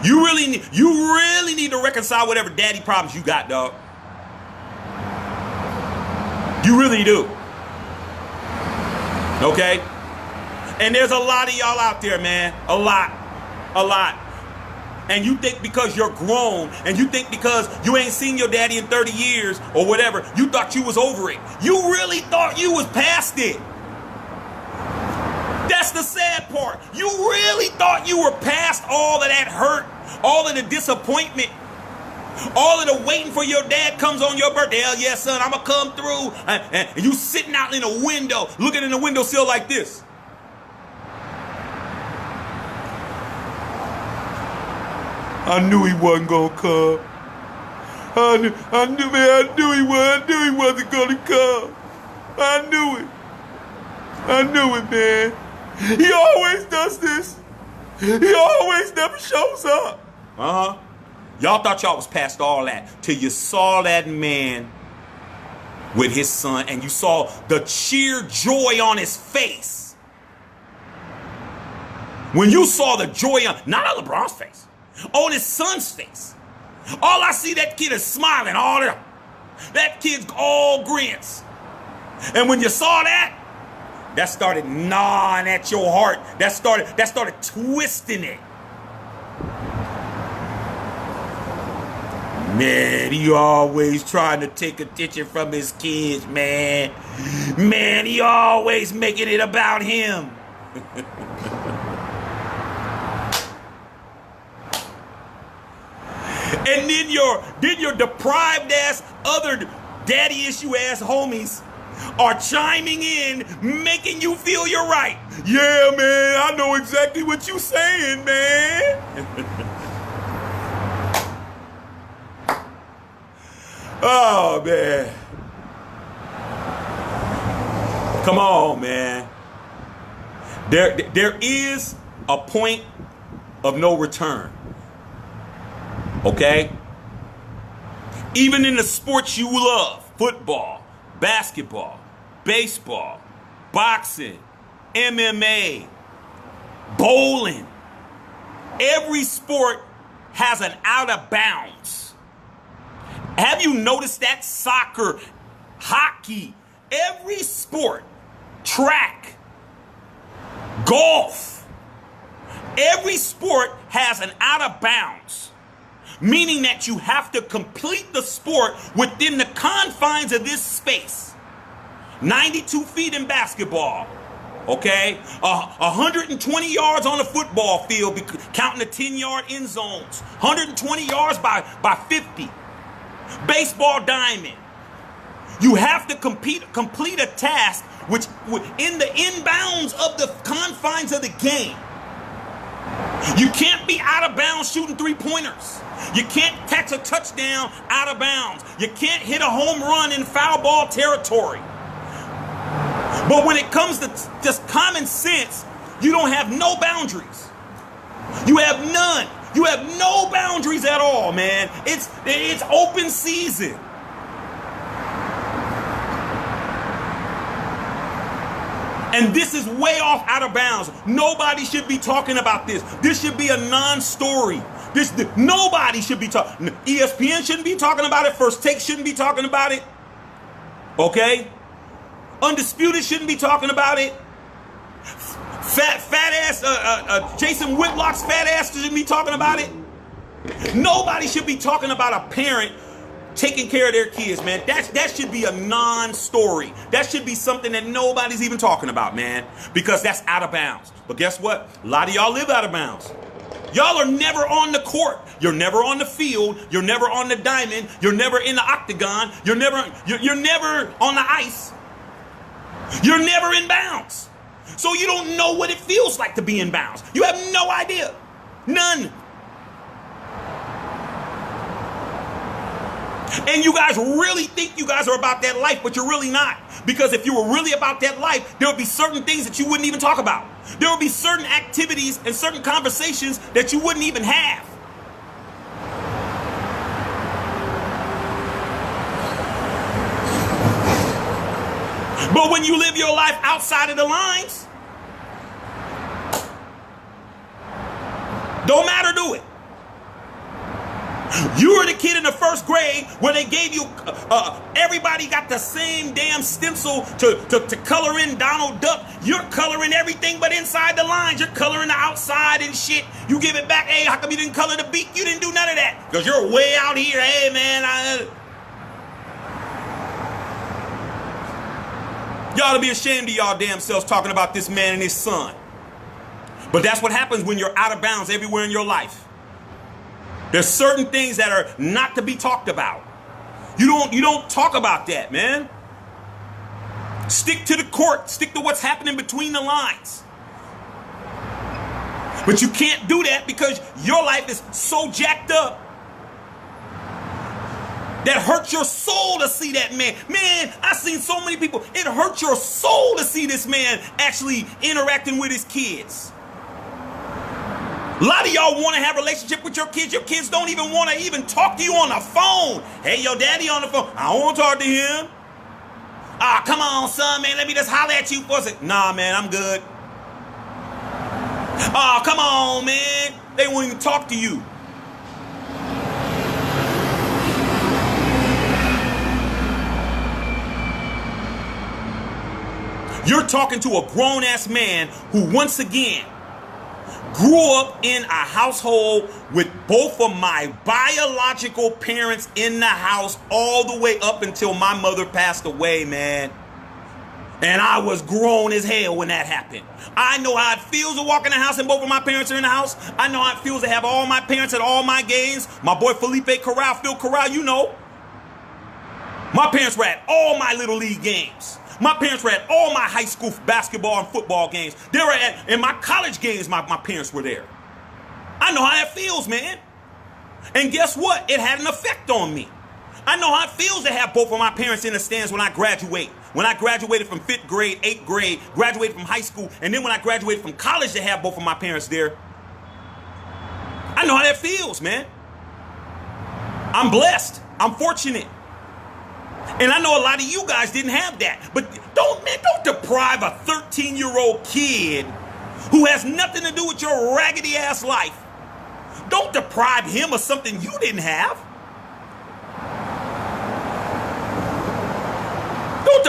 You really need to reconcile whatever daddy problems you got, dog. You really do. Okay? And there's a lot of y'all out there, man. A lot. A lot. And you think because you're grown, and you think because you ain't seen your daddy in 30 years or whatever, you thought you was over it. You really thought you was past it. That's the sad part. You really thought you were past all of that hurt, all of the disappointment, all of the waiting for your dad comes on your birthday. Hell yeah, son, I'm going to come through. And you sitting out in a window, looking in the windowsill like this. I knew he wasn't going to come. I knew he wasn't going to come. I knew it, man. He always does this. He always never shows up. Uh-huh. Y'all thought y'all was past all that till you saw that man with his son and you saw the sheer joy on his face. When you saw the joy on, not on LeBron's face, on his son's face. All I see, that kid is smiling. That kid's all grins. And when you saw that, that started gnawing at your heart. That started twisting it. Man, he always trying to take attention from his kids, man. Man, he always making it about him. And then your deprived ass, other daddy issue ass homies are chiming in, making you feel you're right. Yeah, man, I know exactly what you saying, man. Oh, man. Come on, man. There is a point of no return. Okay? Even in the sports you love, football, basketball, baseball, boxing, MMA, bowling, every sport has an out of bounds. Have you noticed that? Soccer, hockey, every sport, track, golf, every sport has an out of bounds, meaning that you have to complete the sport within the confines of this space. 92 feet in basketball, okay? 120 yards on the football field, counting the 10-yard end zones. 120 yards by 50. Baseball diamond. You have to complete a task which in the inbounds of the confines of the game. You can't be out of bounds shooting three-pointers. You can't catch a touchdown out of bounds. You can't hit a home run in foul ball territory. But when it comes to just common sense, you don't have no boundaries. You have none. You have no boundaries at all, man. It's open season. And this is way off out of bounds. Nobody should be talking about this. This should be a non-story. Nobody should be talking. ESPN shouldn't be talking about it. First Take shouldn't be talking about it. Okay? Undisputed shouldn't be talking about it. Fat ass, Jason Whitlock's fat ass shouldn't be talking about it. Nobody should be talking about a parent taking care of their kids, man. That should be a non-story. That should be something that nobody's even talking about, man, because that's out of bounds. But guess what? A lot of y'all live out of bounds. Y'all are never on the court. You're never on the field. You're never on the diamond. You're never in the octagon. You're never on the ice. You're never in bounds. So you don't know what it feels like to be in bounds. You have no idea. None. And you guys really think you guys are about that life, but you're really not. Because if you were really about that life, there would be certain things that you wouldn't even talk about. There would be certain activities and certain conversations that you wouldn't even have. But when you live your life outside of the lines, don't matter, do it. You were the kid in the first grade where they gave you, everybody got the same damn stencil to color in Donald Duck. You're coloring everything but inside the lines. You're coloring the outside and shit. You give it back. Hey, how come you didn't color the beak? You didn't do none of that. Because you're way out here. Hey, man. Y'all to be ashamed of y'all damn selves talking about this man and his son. But that's what happens when you're out of bounds everywhere in your life. There's certain things that are not to be talked about. You don't talk about that, man. Stick to the court. Stick to what's happening between the lines. But you can't do that because your life is so jacked up that hurts your soul to see that man. Man, I've seen so many people. It hurts your soul to see this man actually interacting with his kids. A lot of y'all want to have a relationship with your kids. Your kids don't even want to even talk to you on the phone. Hey, your daddy on the phone. I don't want to talk to him. Ah, come on, son, man. Let me just holler at you for a second. Nah, man, I'm good. Oh, come on, man. They won't even talk to you. You're talking to a grown-ass man who, once again, grew up in a household with both of my biological parents in the house all the way up until my mother passed away, man. And I was grown as hell when that happened. I know how it feels to walk in the house and both of my parents are in the house. I know how it feels to have all my parents at all my games. My boy Felipe Corral, Phil Corral, you know. My parents were at all my little league games. My parents were at all my high school basketball and football games. They were at, in my college games, my parents were there. I know how that feels, man. And guess what? It had an effect on me. I know how it feels to have both of my parents in the stands when I graduate. When I graduated from 5th grade, 8th grade, graduated from high school, and then when I graduated from college to have both of my parents there. I know how that feels, man. I'm blessed. I'm fortunate. And I know a lot of you guys didn't have that. But don't deprive a 13-year-old kid who has nothing to do with your raggedy ass life. Don't deprive him of something you didn't have. Don't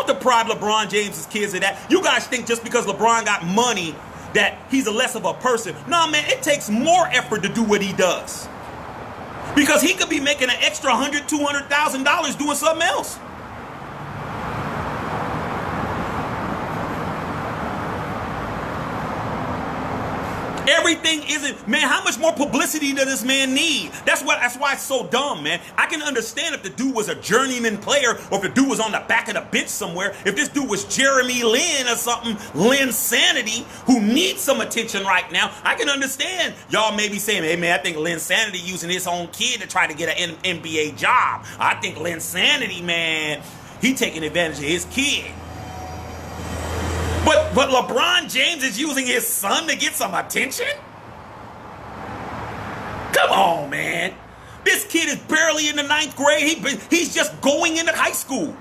deprive LeBron James's kids of that. You guys think just because LeBron got money that he's a less of a person. Nah, man, it takes more effort to do what he does. Because he could be making an extra $100,000, $200,000 doing something else. Everything isn't, man, how much more publicity does this man need? That's why it's so dumb, man. I can understand if the dude was a journeyman player or if the dude was on the back of the bench somewhere. If this dude was Jeremy Lin or something, Lin Sanity, who needs some attention right now, I can understand. Y'all may be saying, hey, man, I think Lin Sanity using his own kid to try to get an NBA job. I think Lin Sanity, man, he taking advantage of his kid. But LeBron James is using his son to get some attention? Come on, man. This kid is barely in the 9th grade. He's just going into high school.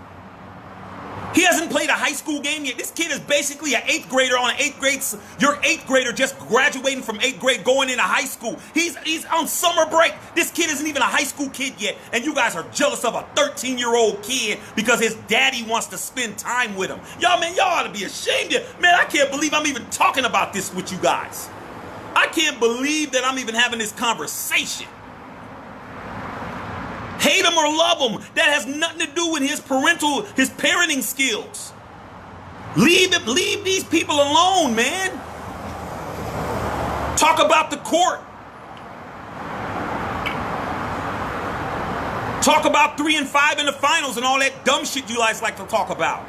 He hasn't played a high school game yet. This kid is basically an 8th grader on an 8th grade. Your 8th grader just graduating from 8th grade going into high school. He's on summer break. This kid isn't even a high school kid yet. And you guys are jealous of a 13-year-old kid because his daddy wants to spend time with him. Y'all, man, y'all ought to be ashamed of. Man, I can't believe I'm even talking about this with you guys. I can't believe that I'm even having this conversation. Hate him or love him, that has nothing to do with his parenting skills. Leave these people alone, man. Talk about the court. Talk about 3 and 5 in the finals and all that dumb shit you guys like to talk about.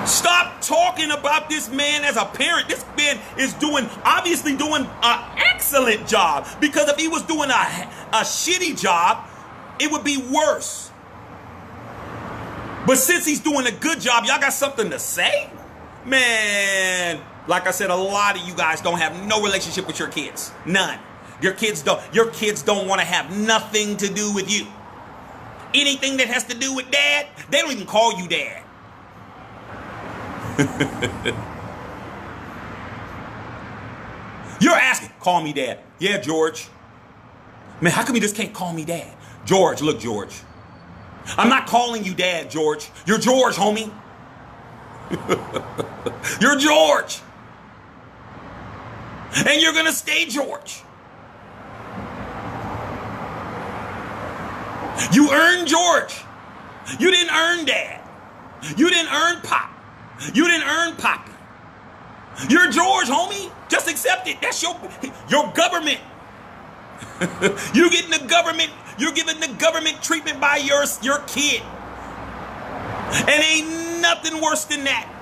Stop talking about this man as a parent. This man is obviously doing an excellent job, because if he was doing a shitty job, it would be worse. But since he's doing a good job, y'all got something to say? Man, like I said, a lot of you guys don't have no relationship with your kids. None. Your kids don't want to have nothing to do with you. Anything that has to do with dad, they don't even call you dad. You're asking, call me dad. Yeah, George. Man, how come you just can't call me dad? George, look, George. I'm not calling you dad, George. You're George, homie. You're George. And you're going to stay George. You earned George. You didn't earn dad. You didn't earn pop. You didn't earn poppy. You're George, homie. Just accept it. That's your government. You're getting the government. You're giving the government treatment by your kid. And ain't nothing worse than that.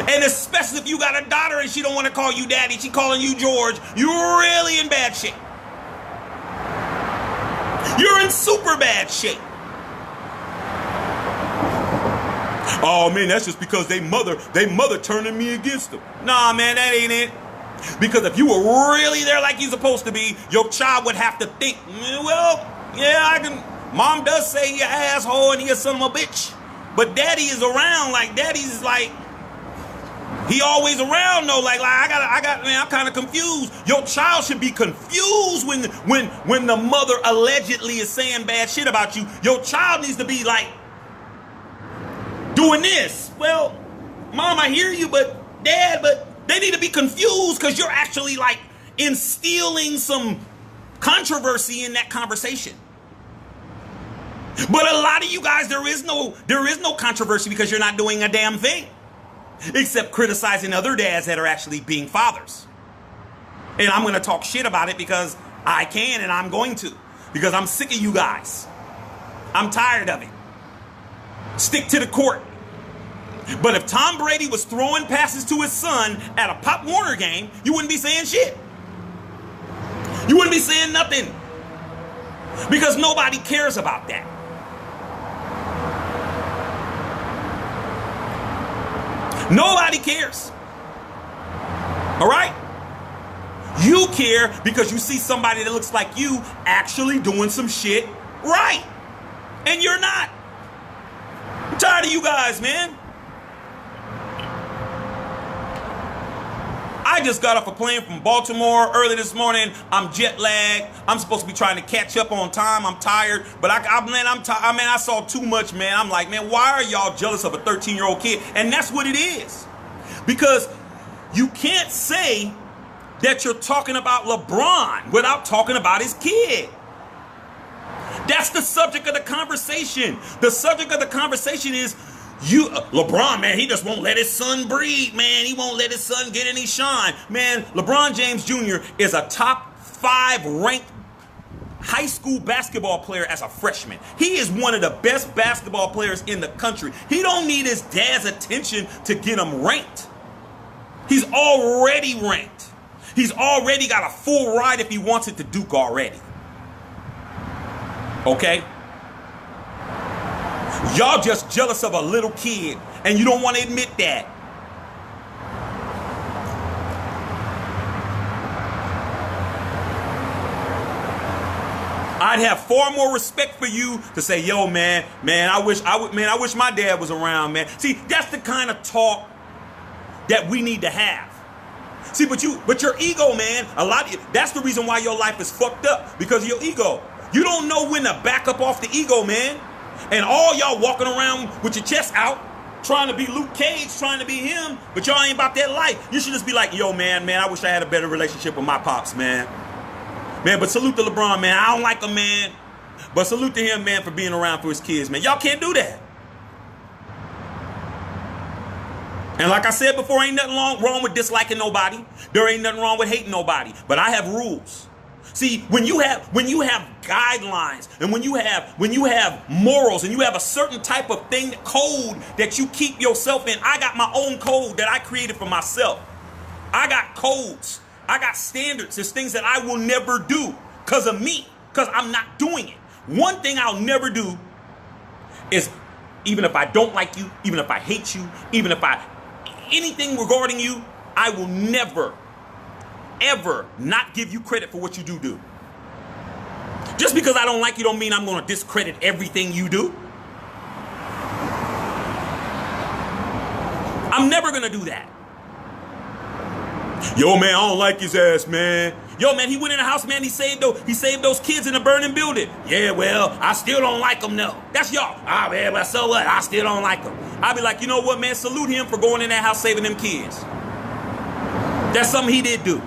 And especially if you got a daughter and she don't want to call you daddy, she calling you George, you're really in bad shape. You're in super bad shape. Oh man, that's just because they mother turning me against them. Nah, man, that ain't it. Because if you were really there like you're supposed to be, your child would have to think, well, yeah, mom does say you're an asshole and you're a son of a bitch. But daddy is around, like daddy's like, he always around though, like man, I'm kind of confused. Your child should be confused when the mother allegedly is saying bad shit about you. Your child needs to be like doing this. Well, mom, I hear you, but dad, but they need to be confused because you're actually like instilling some controversy in that conversation. But a lot of you guys, there is no controversy because you're not doing a damn thing. Except criticizing other dads that are actually being fathers. And I'm going to talk shit about it because I can and I'm going to. Because I'm sick of you guys. I'm tired of it. Stick to the court. But if Tom Brady was throwing passes to his son at a Pop Warner game, you wouldn't be saying shit. You wouldn't be saying nothing. Because nobody cares about that. Nobody cares. All right? You care because you see somebody that looks like you actually doing some shit right. And you're not. I'm tired of you guys, man. I just got off a plane from Baltimore early this morning. I'm jet lagged. I'm supposed to be trying to catch up on time. I'm tired. But I saw too much, man. I'm like, man, why are y'all jealous of a 13-year-old kid? And that's what it is. Because you can't say that you're talking about LeBron without talking about his kid. That's the subject of the conversation. The subject of the conversation is LeBron, man, he just won't let his son breathe, man. He won't let his son get any shine. Man, LeBron James Jr. is a top 5 ranked high school basketball player as a freshman. He is one of the best basketball players in the country. He don't need his dad's attention to get him ranked. He's already ranked. He's already got a full ride if he wants it to Duke already. Okay? Y'all just jealous of a little kid, and you don't want to admit that. I'd have far more respect for you to say, yo, man, I wish my dad was around, man. See, that's the kind of talk that we need to have. See, but your ego, man, that's the reason why your life is fucked up, because of your ego. You don't know when to back up off the ego, man. And all y'all walking around with your chest out, trying to be Luke Cage, trying to be him, but y'all ain't about that life. You should just be like, yo, man, I wish I had a better relationship with my pops, man. Man, but salute to LeBron, man. I don't like him, man. But salute to him, man, for being around for his kids, man. Y'all can't do that. And like I said before, ain't nothing wrong with disliking nobody. There ain't nothing wrong with hating nobody. But I have rules. See, when you have guidelines and when you have morals and you have a certain type of code that you keep yourself in, I got my own code that I created for myself. I got codes. I got standards. There's things that I will never do because of me, because I'm not doing it. One thing I'll never do is, even if I don't like you, even if I hate you, anything regarding you, I will never, ever not give you credit for what you do. Just because I don't like you don't mean I'm going to discredit everything you do. I'm never going to do that. Yo, man, I don't like his ass, man. Yo, man, he went in the house, man. He saved those kids in a burning building. Yeah, well, I still don't like him, though. That's y'all. Ah, man, but so what? I still don't like him. I'll be like, you know what, man? Salute him for going in that house saving them kids. That's something he did do.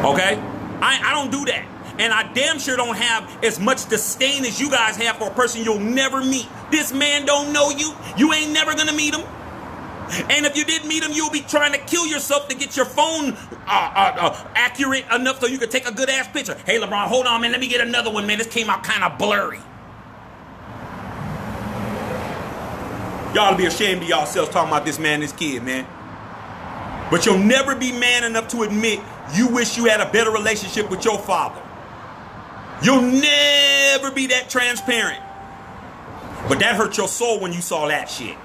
Okay? I don't do that. And I damn sure don't have as much disdain as you guys have for a person you'll never meet. This man don't know you. You ain't never gonna meet him. And if you did meet him, you'll be trying to kill yourself to get your phone accurate enough so you can take a good ass picture. Hey, LeBron, hold on, man. Let me get another one, man. This came out kind of blurry. Y'all to be ashamed of yourselves talking about this man, this kid, man. But you'll never be man enough to admit you wish you had a better relationship with your father. You'll never be that transparent. But that hurt your soul when you saw that shit.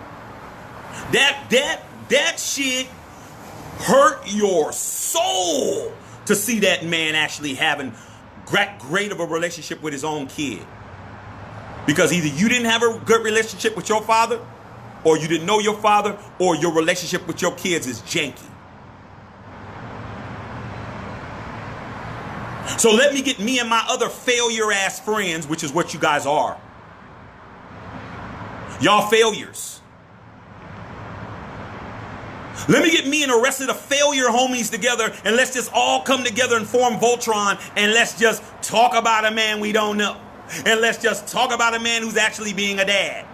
That shit hurt your soul to see that man actually having great of a relationship with his own kid. Because either you didn't have a good relationship with your father, or you didn't know your father, or your relationship with your kids is janky. So let me get me and my other failure ass friends, which is what you guys are. Y'all failures. Let me get me and the rest of the failure homies together, and let's just all come together and form Voltron, and let's just talk about a man we don't know. And let's just talk about a man who's actually being a dad.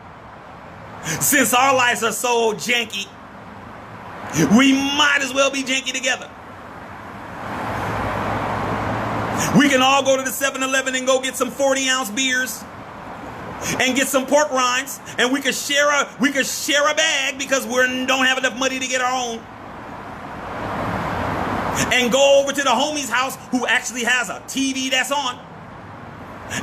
Since our lives are so janky, we might as well be janky together. We can all go to the 7-Eleven and go get some 40-ounce beers and get some pork rinds, and we could share a bag because we don't have enough money to get our own. And go over to the homie's house who actually has a TV that's on.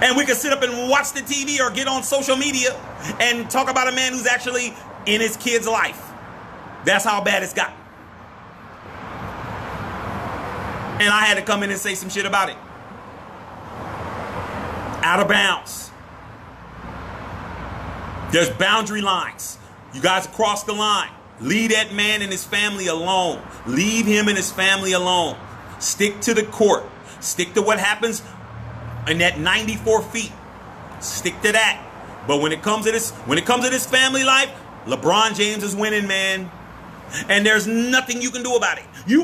And we could sit up and watch the TV or get on social media and talk about a man who's actually in his kid's life. That's how bad it's gotten. And I had to come in and say some shit about it. Out of bounds. There's boundary lines. You guys cross the line. Leave that man and his family alone. Leave him and his family alone. Stick to the court. Stick to what happens in that 94 feet. Stick to that. But when it comes to this family life, LeBron James is winning, man. And there's nothing you can do about it. You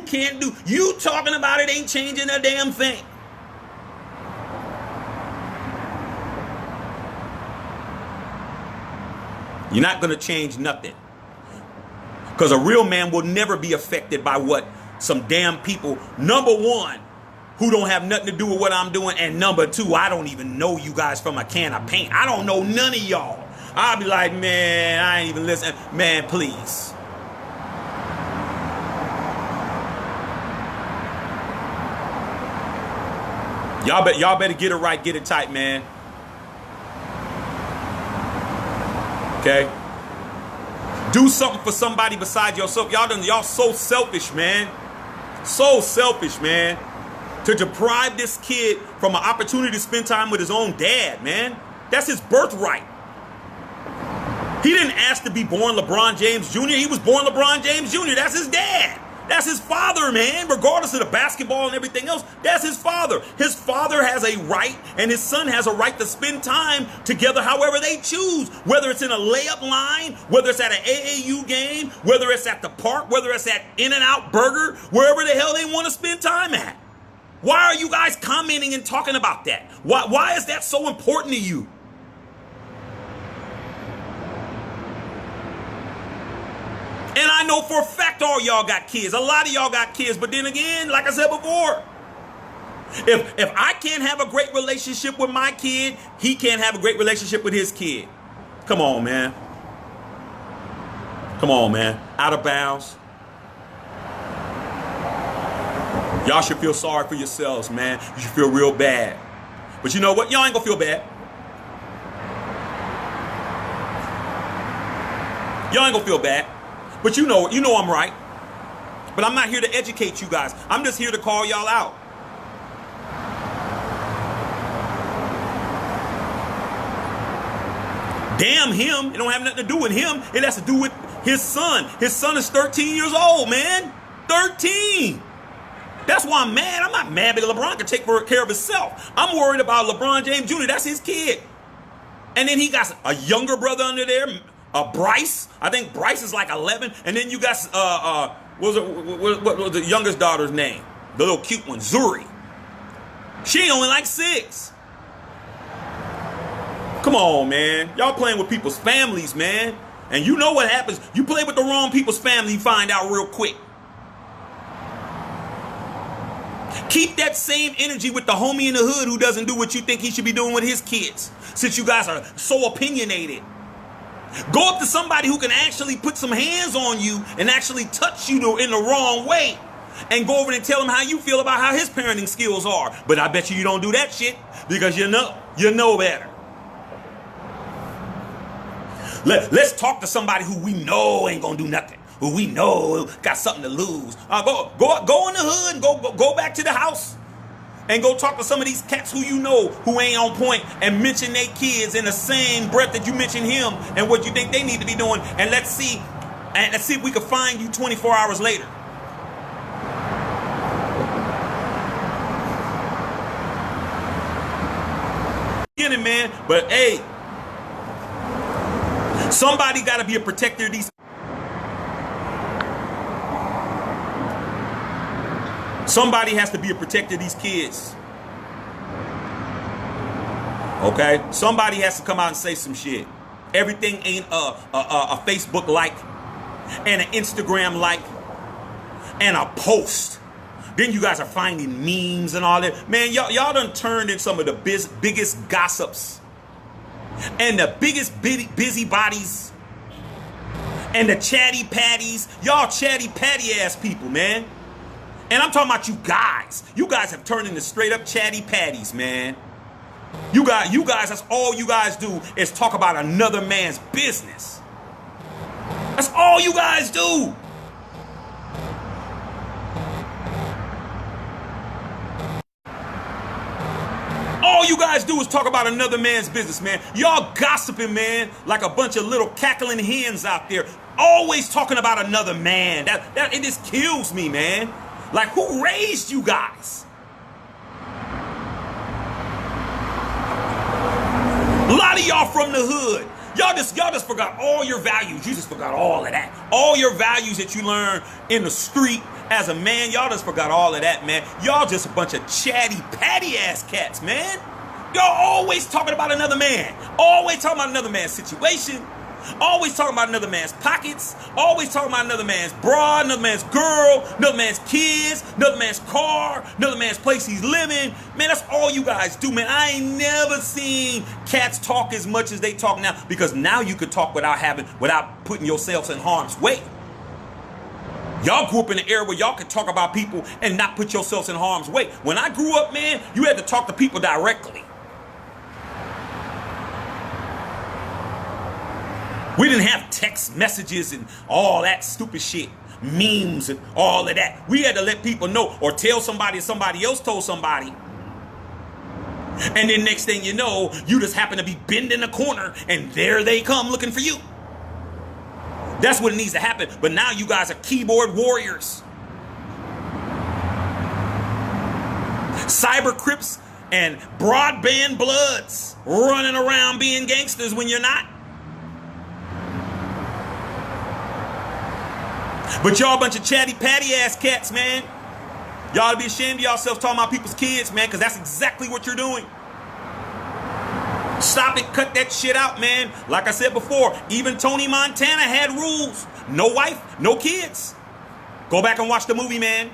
talking about it ain't changing a damn thing. You're not going to change nothing. Because a real man will never be affected by what some damn people, number one, who don't have nothing to do with what I'm doing, and number two, I don't even know you guys from a can of paint. I don't know none of y'all. I'll be like, man, I ain't even listening. Man, please. Y'all better get it right, get it tight, man. Okay? Do something for somebody besides yourself. Y'all so selfish, man. So selfish, man. To deprive this kid from an opportunity to spend time with his own dad, man. That's his birthright. He didn't ask to be born LeBron James Jr. He was born LeBron James Jr. That's his dad. That's his father, man. Regardless of the basketball and everything else, that's his father. His father has a right, and his son has a right to spend time together however they choose. Whether it's in a layup line, whether it's at an AAU game, whether it's at the park, whether it's at In-N-Out Burger, wherever the hell they want to spend time at. Why are you guys commenting and talking about that? Why is that so important to you? And I know for a fact all y'all got kids. A lot of y'all got kids. But then again, like I said before, if I can't have a great relationship with my kid, he can't have a great relationship with his kid. Come on, man. Come on, man. Out of bounds. Y'all should feel sorry for yourselves, man. You should feel real bad. But you know what? Y'all ain't gonna feel bad. Y'all ain't gonna feel bad. But you know I'm right. But I'm not here to educate you guys. I'm just here to call y'all out. Damn him. It don't have nothing to do with him. It has to do with his son. His son is 13 years old, man. 13. That's why I'm mad. I'm not mad because LeBron can take care of himself. I'm worried about LeBron James Jr. That's his kid. And then he got a younger brother under there, Bryce. I think Bryce is like 11. And then you got, what was the youngest daughter's name? The little cute one, Zuri. She only like 6. Come on, man. Y'all playing with people's families, man. And you know what happens. You play with the wrong people's family, you find out real quick. Keep that same energy with the homie in the hood who doesn't do what you think he should be doing with his kids, since you guys are so opinionated. Go up to somebody who can actually put some hands on you and actually touch you in the wrong way, and go over and tell him how you feel about how his parenting skills are. But I bet you don't do that shit because you know better. Let's talk to somebody who we know ain't gonna do nothing, who we know got something to lose. Go in the hood and go back to the house and go talk to some of these cats who you know who ain't on point, and mention their kids in the same breath that you mention him and what you think they need to be doing. And let's see if we can find you 24 hours later. Man, but hey, somebody got to be a protector of these. Somebody has to be a protector of these kids. Okay? Somebody has to come out and say some shit. Everything ain't a Facebook like and an Instagram like and a post. Then you guys are finding memes and all that. Man, y'all done turned in some of the biggest gossips and the biggest busybodies and the chatty patties. Y'all chatty patty ass people, man. And I'm talking about you guys. You guys have turned into straight up chatty patties, man. You guys, that's all you guys do is talk about another man's business. That's all you guys do. All you guys do is talk about another man's business, man. Y'all gossiping, man, like a bunch of little cackling hens out there. Always talking about another man. It just kills me, man. Like, who raised you guys? A lot of y'all from the hood. Y'all just forgot all your values. You just forgot all of that. All your values that you learned in the street as a man, y'all just forgot all of that, man. Y'all just a bunch of chatty patty ass cats, man. Y'all always talking about another man. Always talking about another man's situation. Always talking about another man's pockets. Always talking about another man's bra, another man's girl, another man's kids, another man's car, another man's place he's living. Man, that's all you guys do, man. I ain't never seen cats talk as much as they talk now, because now you could talk without putting yourselves in harm's way. Y'all grew up in an era where y'all could talk about people and not put yourselves in harm's way. When I grew up, man, you had to talk to people directly. We didn't have text messages and all that stupid shit, memes and all of that. We had to let people know or tell somebody else told somebody. And then next thing you know, you just happen to be bending a corner and there they come looking for you. That's what needs to happen. But now you guys are keyboard warriors. Cyber Crips and broadband bloods running around being gangsters when you're not. But y'all a bunch of chatty patty ass cats, man. Y'all ought to be ashamed of yourselves talking about people's kids, man, because that's exactly what you're doing. Stop it, cut that shit out, man. Like I said before, even Tony Montana had rules. No wife, no kids. Go back and watch the movie, man.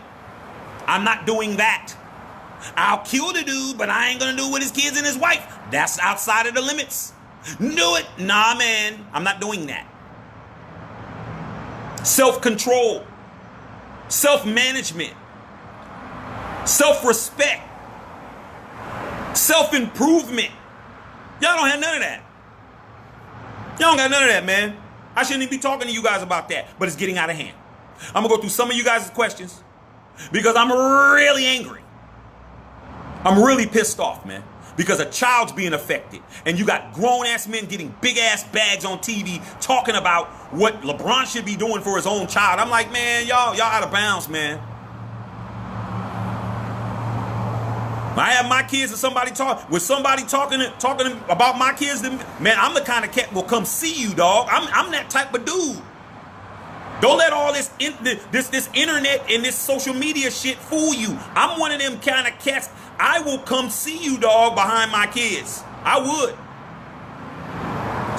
I'm not doing that. I'll kill the dude, but I ain't gonna do it with his kids and his wife. That's outside of the limits. Do it. Nah, man, I'm not doing that. Self-control, self-management, self-respect, self-improvement. Y'all don't have none of that. Y'all don't got none of that, man. I shouldn't even be talking to you guys about that, but it's getting out of hand. I'm going to go through some of you guys' questions because I'm really angry. I'm really pissed off, man, because a child's being affected. And you got grown-ass men getting big-ass bags on TV talking about what LeBron should be doing for his own child. I'm like, man, y'all out of bounds, man. I have my kids and somebody talking about my kids, then, man, I'm the kind of cat will come see you, dog. I'm that type of dude. Don't let all this internet and this social media shit fool you. I'm one of them kind of cats. I will come see you, dog, behind my kids. I would.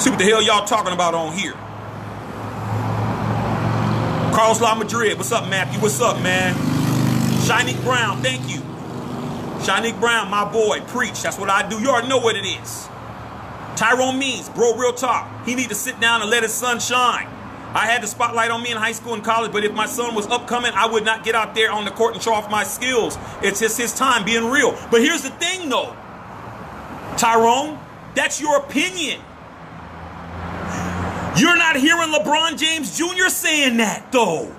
See what the hell y'all talking about on here. Carlos La Madrid, what's up, Matthew? What's up, man? Shiny Brown, thank you. Shiny Brown, my boy, preach. That's what I do. You already know what it is. Tyrone Means, bro, real talk. He need to sit down and let his son shine. I had the spotlight on me in high school and college, but if my son was upcoming, I would not get out there on the court and show off my skills. It's just his time being real. But here's the thing, though. Tyrone, that's your opinion. You're not hearing LeBron James Jr. saying that, though.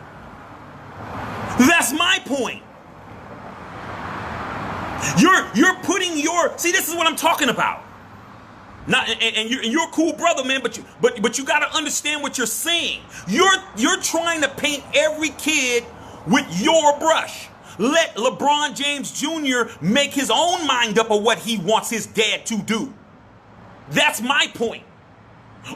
That's my point. You're putting your... See, this is what I'm talking about. Not, and you're a cool brother, man, but you got to understand what you're saying. You're trying to paint every kid with your brush. Let LeBron James Jr. make his own mind up of what he wants his dad to do. That's my point.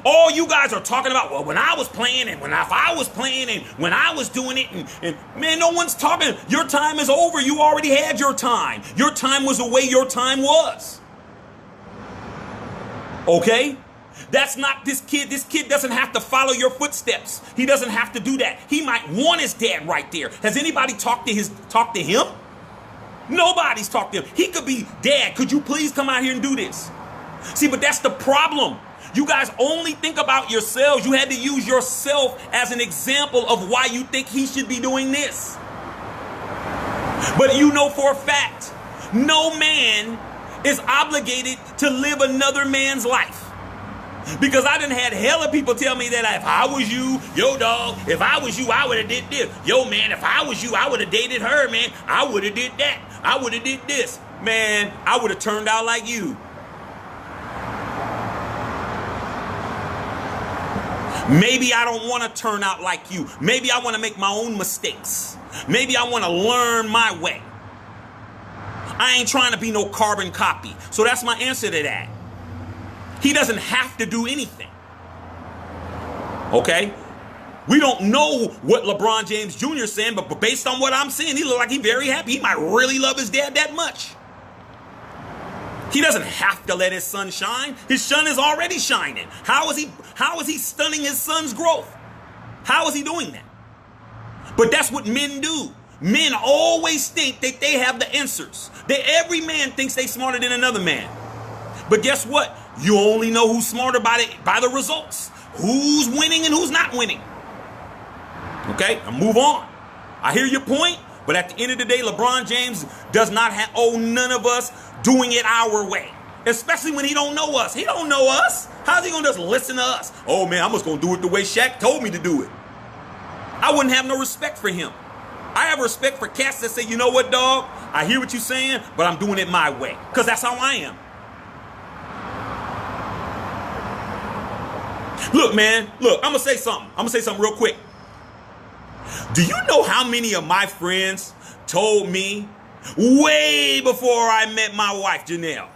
All you guys are talking about, well, when I was playing and if I was playing and when I was doing it, and man, no one's talking. Your time is over. You already had your time. Your time was the way your time was. Okay? That's not this kid. This kid doesn't have to follow your footsteps. He doesn't have to do that. He might want his dad right there. Has anybody talked to him? Nobody's talked to him. He could be, Dad, could you please come out here and do this? See, but that's the problem. You guys only think about yourselves. You had to use yourself as an example of why you think he should be doing this. But you know for a fact, no man is obligated to live another man's life. Because I done had hella people tell me that if I was you, yo dog, if I was you, I would have did this. Yo man, if I was you, I would have dated her, man. I would have did that. I would have did this. Man, I would have turned out like you. Maybe I don't want to turn out like you. Maybe I want to make my own mistakes. Maybe I want to learn my way. I ain't trying to be no carbon copy. So that's my answer to that. He doesn't have to do anything. Okay? We don't know what LeBron James Jr. is saying, but based on what I'm seeing, he look like he's very happy. He might really love his dad that much. He doesn't have to let his son shine. His son is already shining. How is he stunning his son's growth? How is he doing that? But that's what men do. Men always think that they have the answers. Every man thinks they're smarter than another man. But guess what? You only know who's smarter by the results. Who's winning and who's not winning. Okay, now move on. I hear your point, but at the end of the day, LeBron James does not owe none of us doing it our way. Especially when he don't know us. He don't know us. How's he gonna just listen to us? Oh man, I'm just gonna do it the way Shaq told me to do it. I wouldn't have no respect for him. I have respect for cats that say, you know what, dog? I hear what you're saying, but I'm doing it my way. Because that's how I am. Look, man. Look, I'm going to say something. I'm going to say something real quick. Do you know how many of my friends told me way before I met my wife, Janelle,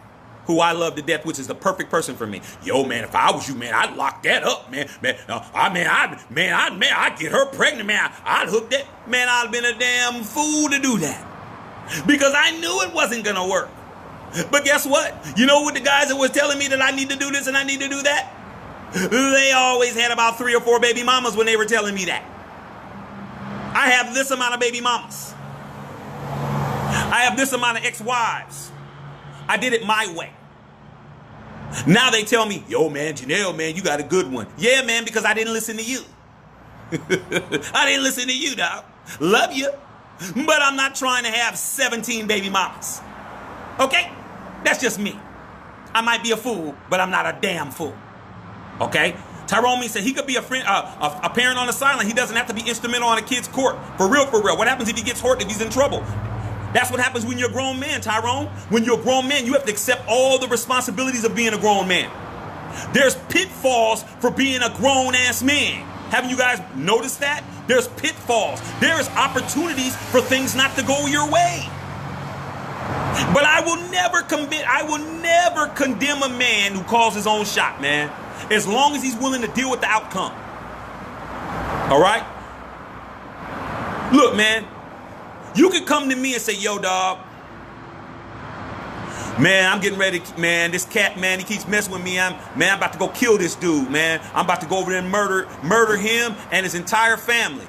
who I love to death, which is the perfect person for me? Yo, man, if I was you, man, I'd lock that up, man. I'd get her pregnant, man. I'd hook that. Man, I'd have been a damn fool to do that. Because I knew it wasn't going to work. But guess what? You know what the guys that was telling me that I need to do this and I need to do that? They always had about 3 or 4 baby mamas when they were telling me that. I have this amount of baby mamas. I have this amount of ex-wives. I did it my way. Now they tell me, yo, man, Janelle, man, you got a good one. Yeah, man, because I didn't listen to you. I didn't listen to you, dog. Love you. But I'm not trying to have 17 baby mamas. Okay? That's just me. I might be a fool, but I'm not a damn fool. Okay? Tyrone said he could be a friend, a parent on the sideline. He doesn't have to be instrumental on a kid's court. For real, for real. What happens if he gets hurt, if he's in trouble? That's what happens when you're a grown man, Tyrone. When you're a grown man, you have to accept all the responsibilities of being a grown man. There's pitfalls for being a grown-ass man. Haven't you guys noticed that? There's pitfalls. There's opportunities for things not to go your way. But I will never condemn a man who calls his own shot, man. As long as he's willing to deal with the outcome. All right? Look, man. You can come to me and say, yo, dog. Man, I'm getting ready, man. This cat, man, he keeps messing with me. I'm about to go kill this dude, man. I'm about to go over there and murder him and his entire family.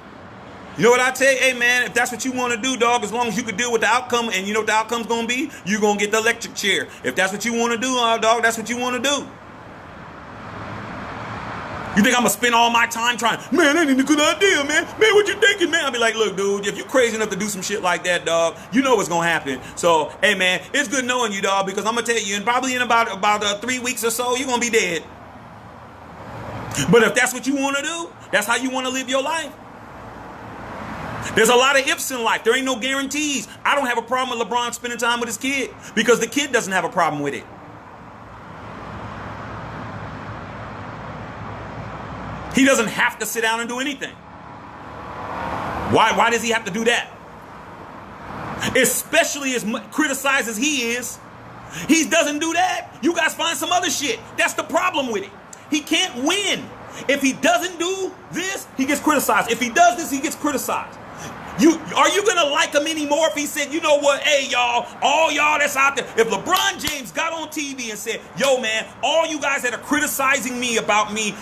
You know what I tell you? Hey, man, if that's what you want to do, dog, as long as you can deal with the outcome, and you know what the outcome's going to be, you're going to get the electric chair. If that's what you want to do, dog, that's what you want to do. You think I'm going to spend all my time trying, man, that ain't a good idea, man. Man, what you thinking, man? I'll be like, look, dude, if you're crazy enough to do some shit like that, dog, you know what's going to happen. So, hey, man, it's good knowing you, dog, because I'm going to tell you, and probably in about 3 weeks or so, you're going to be dead. But if that's what you want to do, that's how you want to live your life. There's a lot of ifs in life. There ain't no guarantees. I don't have a problem with LeBron spending time with his kid because the kid doesn't have a problem with it. He doesn't have to sit down and do anything. Why does he have to do that? Especially as criticized as he is, he doesn't do that. You guys find some other shit. That's the problem with it. He can't win. If he doesn't do this, he gets criticized. If he does this, he gets criticized. Are you gonna like him anymore if he said, you know what, hey y'all, all y'all that's out there, if LeBron James got on TV and said, yo man, all you guys that are criticizing me about me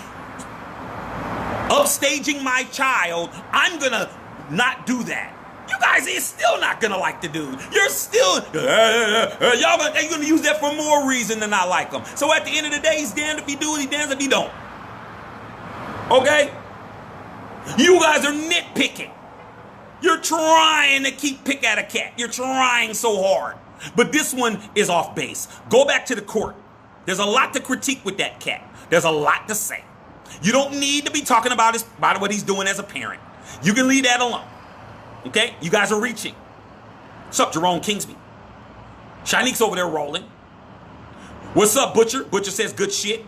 upstaging my child, I'm gonna not do that. You guys is still not gonna like the dude. You're still y'all gonna use that for more reason than not like him. So at the end of the day, he's damned if he do it, he's damned if he don't. Okay? You guys are nitpicking. You're trying to keep pick at a cat. You're trying so hard. But this one is off base. Go back to the court. There's a lot to critique with that cat. There's a lot to say. You don't need to be talking about what he's doing as a parent. You can leave that alone. Okay? You guys are reaching. What's up, Jerome Kingsby? Shanique's over there rolling. What's up, Butcher? Butcher says good shit.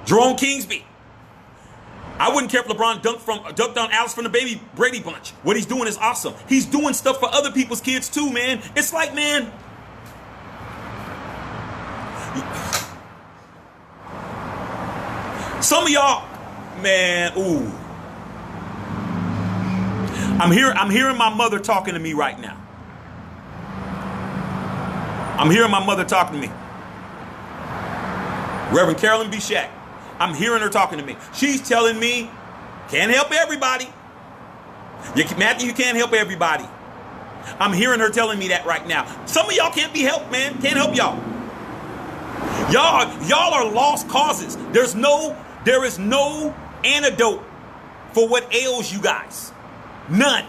Jerome Kingsby. I wouldn't care if LeBron dunked on Alice from the Baby Brady Bunch. What he's doing is awesome. He's doing stuff for other people's kids too, man. It's like, man, some of y'all, man, ooh. I'm hearing my mother talking to me right now. I'm hearing my mother talking to me. Reverend Carolyn B. Shack. I'm hearing her talking to me. She's telling me, can't help everybody. Matthew, you can't help everybody. I'm hearing her telling me that right now. Some of y'all can't be helped, man. Can't help y'all. Y'all are lost causes. There is no antidote for what ails you guys. None.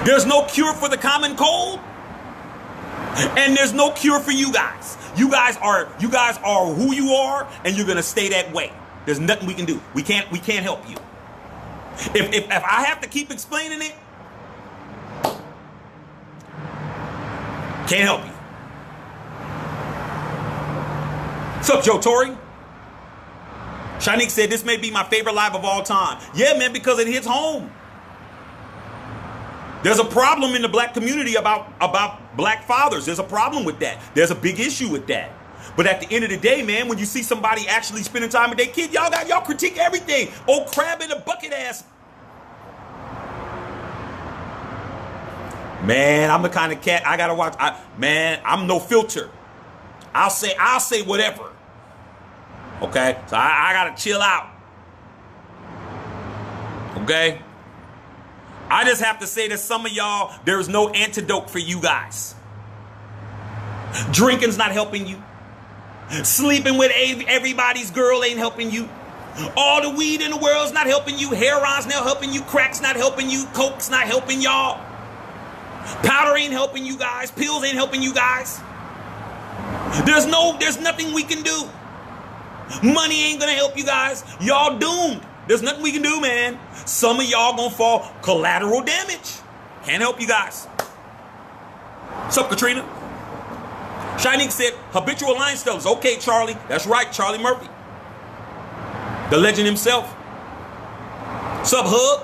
There's no cure for the common cold. And there's no cure for you guys. You guys are who you are, and you're gonna stay that way. There's nothing we can do. We can't help you. If I have to keep explaining it, can't help you. What's up, Joe Torre? Shanique said this may be my favorite live of all time. Yeah, man, because it hits home. There's a problem in the black community about black fathers. There's a problem with that. There's a big issue with that. But at the end of the day, man, when you see somebody actually spending time with their kid, y'all critique everything. Oh, crab in a bucket ass. Man, I'm the kind of cat I gotta watch. I'm no filter. I'll say whatever. Okay, so I gotta chill out. Okay. I just have to say that some of y'all, there's no antidote for you guys. Drinking's not helping you. Sleeping with everybody's girl ain't helping you. All the weed in the world's not helping you. Heroin's not helping you. Crack's not helping you. Coke's not helping y'all. Powder ain't helping you guys. Pills ain't helping you guys. There's nothing we can do. Money ain't gonna help you guys. Y'all doomed. There's nothing we can do, man. Some of y'all gonna fall collateral damage. Can't help you guys. What's up, Katrina? Shinique said, habitual line stealers. Okay, Charlie. That's right, Charlie Murphy. The legend himself. What's up, Hub?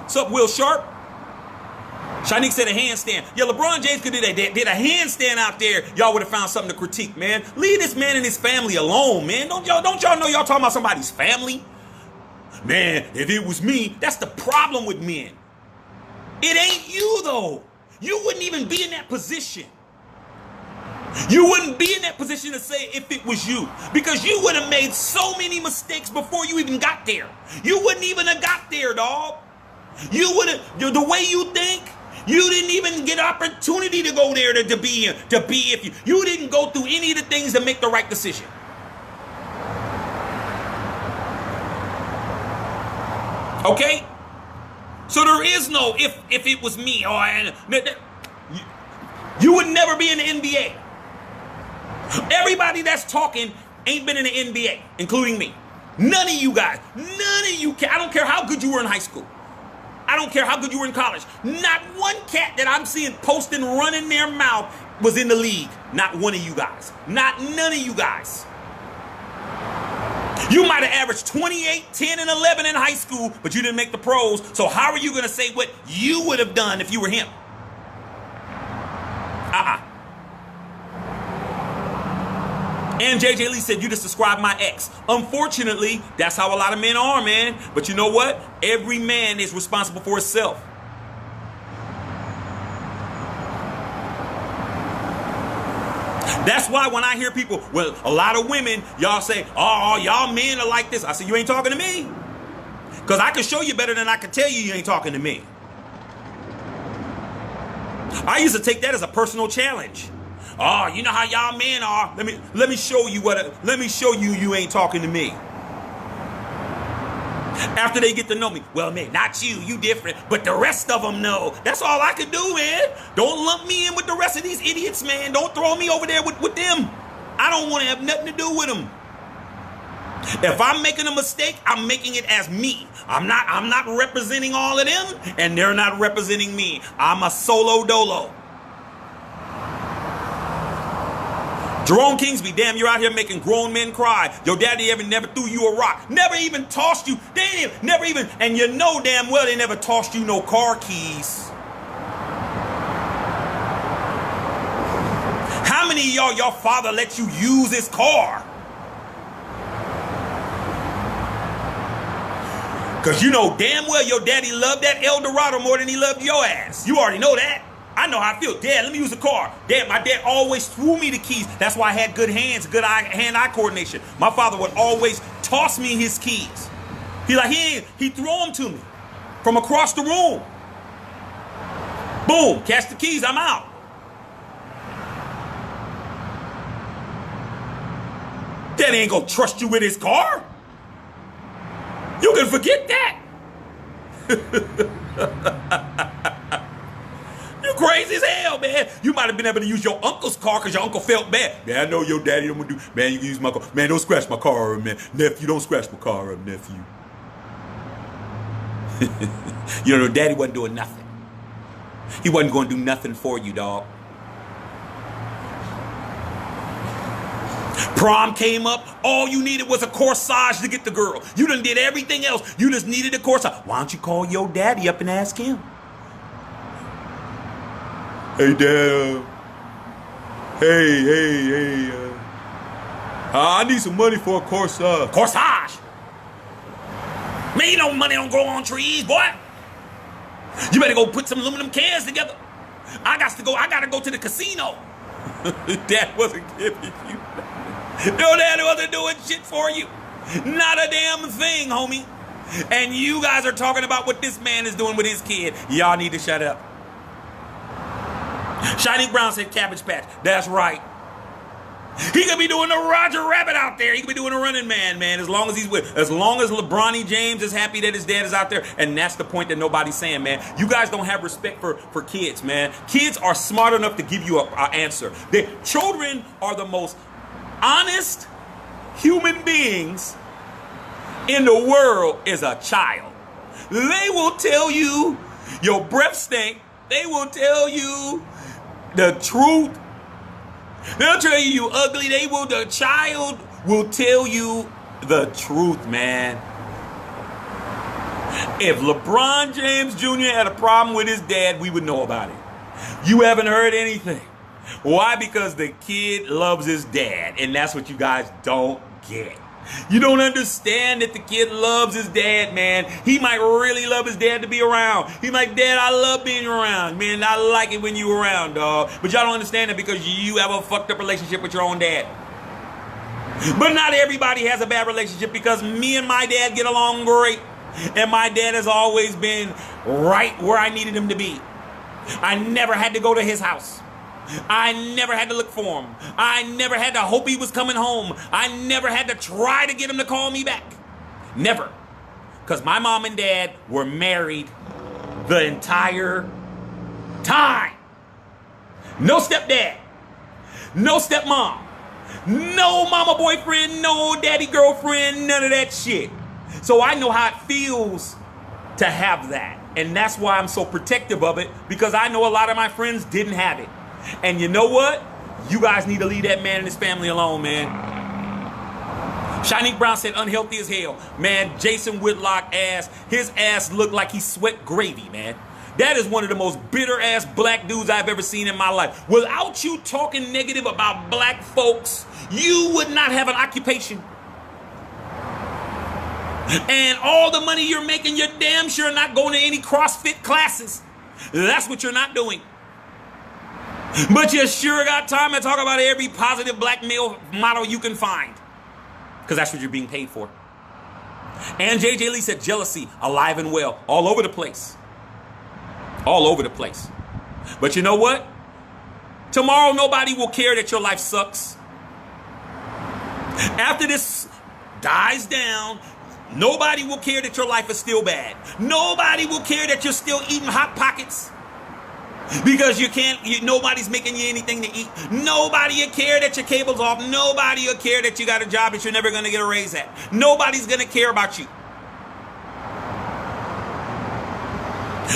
What's up, Will Sharp? Shanique said a handstand. Yeah, LeBron James could do that. Did a handstand out there, y'all would have found something to critique, man. Leave this man and his family alone, man. Don't y'all know y'all talking about somebody's family? Man, if it was me, that's the problem with men. It ain't you, though. You wouldn't even be in that position. You wouldn't be in that position to say if it was you. Because you would have made so many mistakes before you even got there. You wouldn't even have got there, dog. You would have, the way you think, you didn't even get opportunity to go there to be if you didn't go through any of the things to make the right decision. Okay? So there is no if it was me or you would never be in the NBA. Everybody that's talking ain't been in the NBA, including me. None of you guys. None of you. I don't care how good you were in high school. I don't care how good you were in college. Not one cat that I'm seeing posting, running their mouth was in the league. Not one of you guys. Not none of you guys. You might have averaged 28, 10, and 11 in high school, but you didn't make the pros. So how are you going to say what you would have done if you were him? And JJ Lee said, you just described my ex. Unfortunately, that's how a lot of men are, man. But you know what? Every man is responsible for himself. That's why when I hear people, well, a lot of women, y'all say, oh, y'all men are like this. I say, you ain't talking to me. Because I can show you better than I can tell you ain't talking to me. I used to take that as a personal challenge. Oh, you know how y'all men are. Let me show you you ain't talking to me. After they get to know me, well, man, not you different, but the rest of them know. That's all I can do, man. Don't lump me in with the rest of these idiots, man. Don't throw me over there with them. I don't want to have nothing to do with them. If I'm making a mistake, I'm making it as me. I'm not representing all of them, and they're not representing me. I'm a solo dolo. Jerome Kingsby, damn, you're out here making grown men cry. Your daddy never threw you a rock. Never even tossed you. Never even, and you know damn well they never tossed you no car keys. How many of y'all, your father let you use his car? Because you know damn well your daddy loved that Eldorado more than he loved your ass. You already know that. I know how I feel. Dad, let me use the car. Dad, my dad always threw me the keys. That's why I had good hands, good hand-eye coordination. My father would always toss me his keys. He threw them to me from across the room. Boom, catch the keys, I'm out. Daddy ain't gonna trust you with his car. You can forget that. You crazy as hell, man. You might have been able to use your uncle's car because your uncle felt bad. Man, I know your daddy don't want to do. Man, you can use my car. Man, don't scratch my car up, man. Nephew, don't scratch my car up, nephew. You know, daddy wasn't doing nothing. He wasn't going to do nothing for you, dog. Prom came up. All you needed was a corsage to get the girl. You done did everything else. You just needed a corsage. Why don't you call your daddy up and ask him? Hey, Dad. I need some money for a corsage. Corsage? Man, you know money don't grow on trees, boy. You better go put some aluminum cans together. I gotta go to the casino. Dad wasn't giving you nothing. Your daddy wasn't doing shit for you. Not a damn thing, homie. And you guys are talking about what this man is doing with his kid. Y'all need to shut up. Shiny Brown said Cabbage Patch. That's right. He could be doing the Roger Rabbit out there. He could be doing a running man. As long as LeBronny James is happy that his dad is out there. And that's the point that nobody's saying, man. You guys don't have respect for kids, man. Kids are smart enough to give you an answer. Children are the most honest human beings in the world is a child. They will tell you your breath stink. They will tell you the truth. They'll tell you ugly. The child will tell you the truth, man. If LeBron James Jr. had a problem with his dad, we would know about it. You haven't heard anything. Why? Because the kid loves his dad, and that's what you guys don't get. You don't understand that the kid loves his dad, man. He might really love his dad to be around. He might, Dad, I love being around. Man, I like it when you're around, dog. But y'all don't understand it because you have a fucked up relationship with your own dad. But not everybody has a bad relationship, because me and my dad get along great. And my dad has always been right where I needed him to be. I never had to go to his house. I never had to look for him. I never had to hope he was coming home. I never had to try to get him to call me back. Never. Because my mom and dad were married the entire time. No stepdad. No stepmom. No mama boyfriend. No daddy girlfriend. None of that shit. So I know how it feels to have that. And that's why I'm so protective of it, because I know a lot of my friends didn't have it. And you know what? You guys need to leave that man and his family alone, man. Shanique Brown said unhealthy as hell. Man, Jason Whitlock his ass looked like he sweat gravy, man. That is one of the most bitter ass black dudes I've ever seen in my life. Without you talking negative about black folks, you would not have an occupation. And all the money you're making, you're damn sure not going to any CrossFit classes. That's what you're not doing. But you sure got time to talk about every positive black male model you can find. Because that's what you're being paid for. And JJ Lee said jealousy, alive and well, all over the place. All over the place. But you know what? Tomorrow nobody will care that your life sucks. After this dies down, nobody will care that your life is still bad. Nobody will care that you're still eating Hot Pockets. Because nobody's making you anything to eat. Nobody will care that your cable's off. Nobody will care that you got a job that you're never going to get a raise at. Nobody's going to care about you.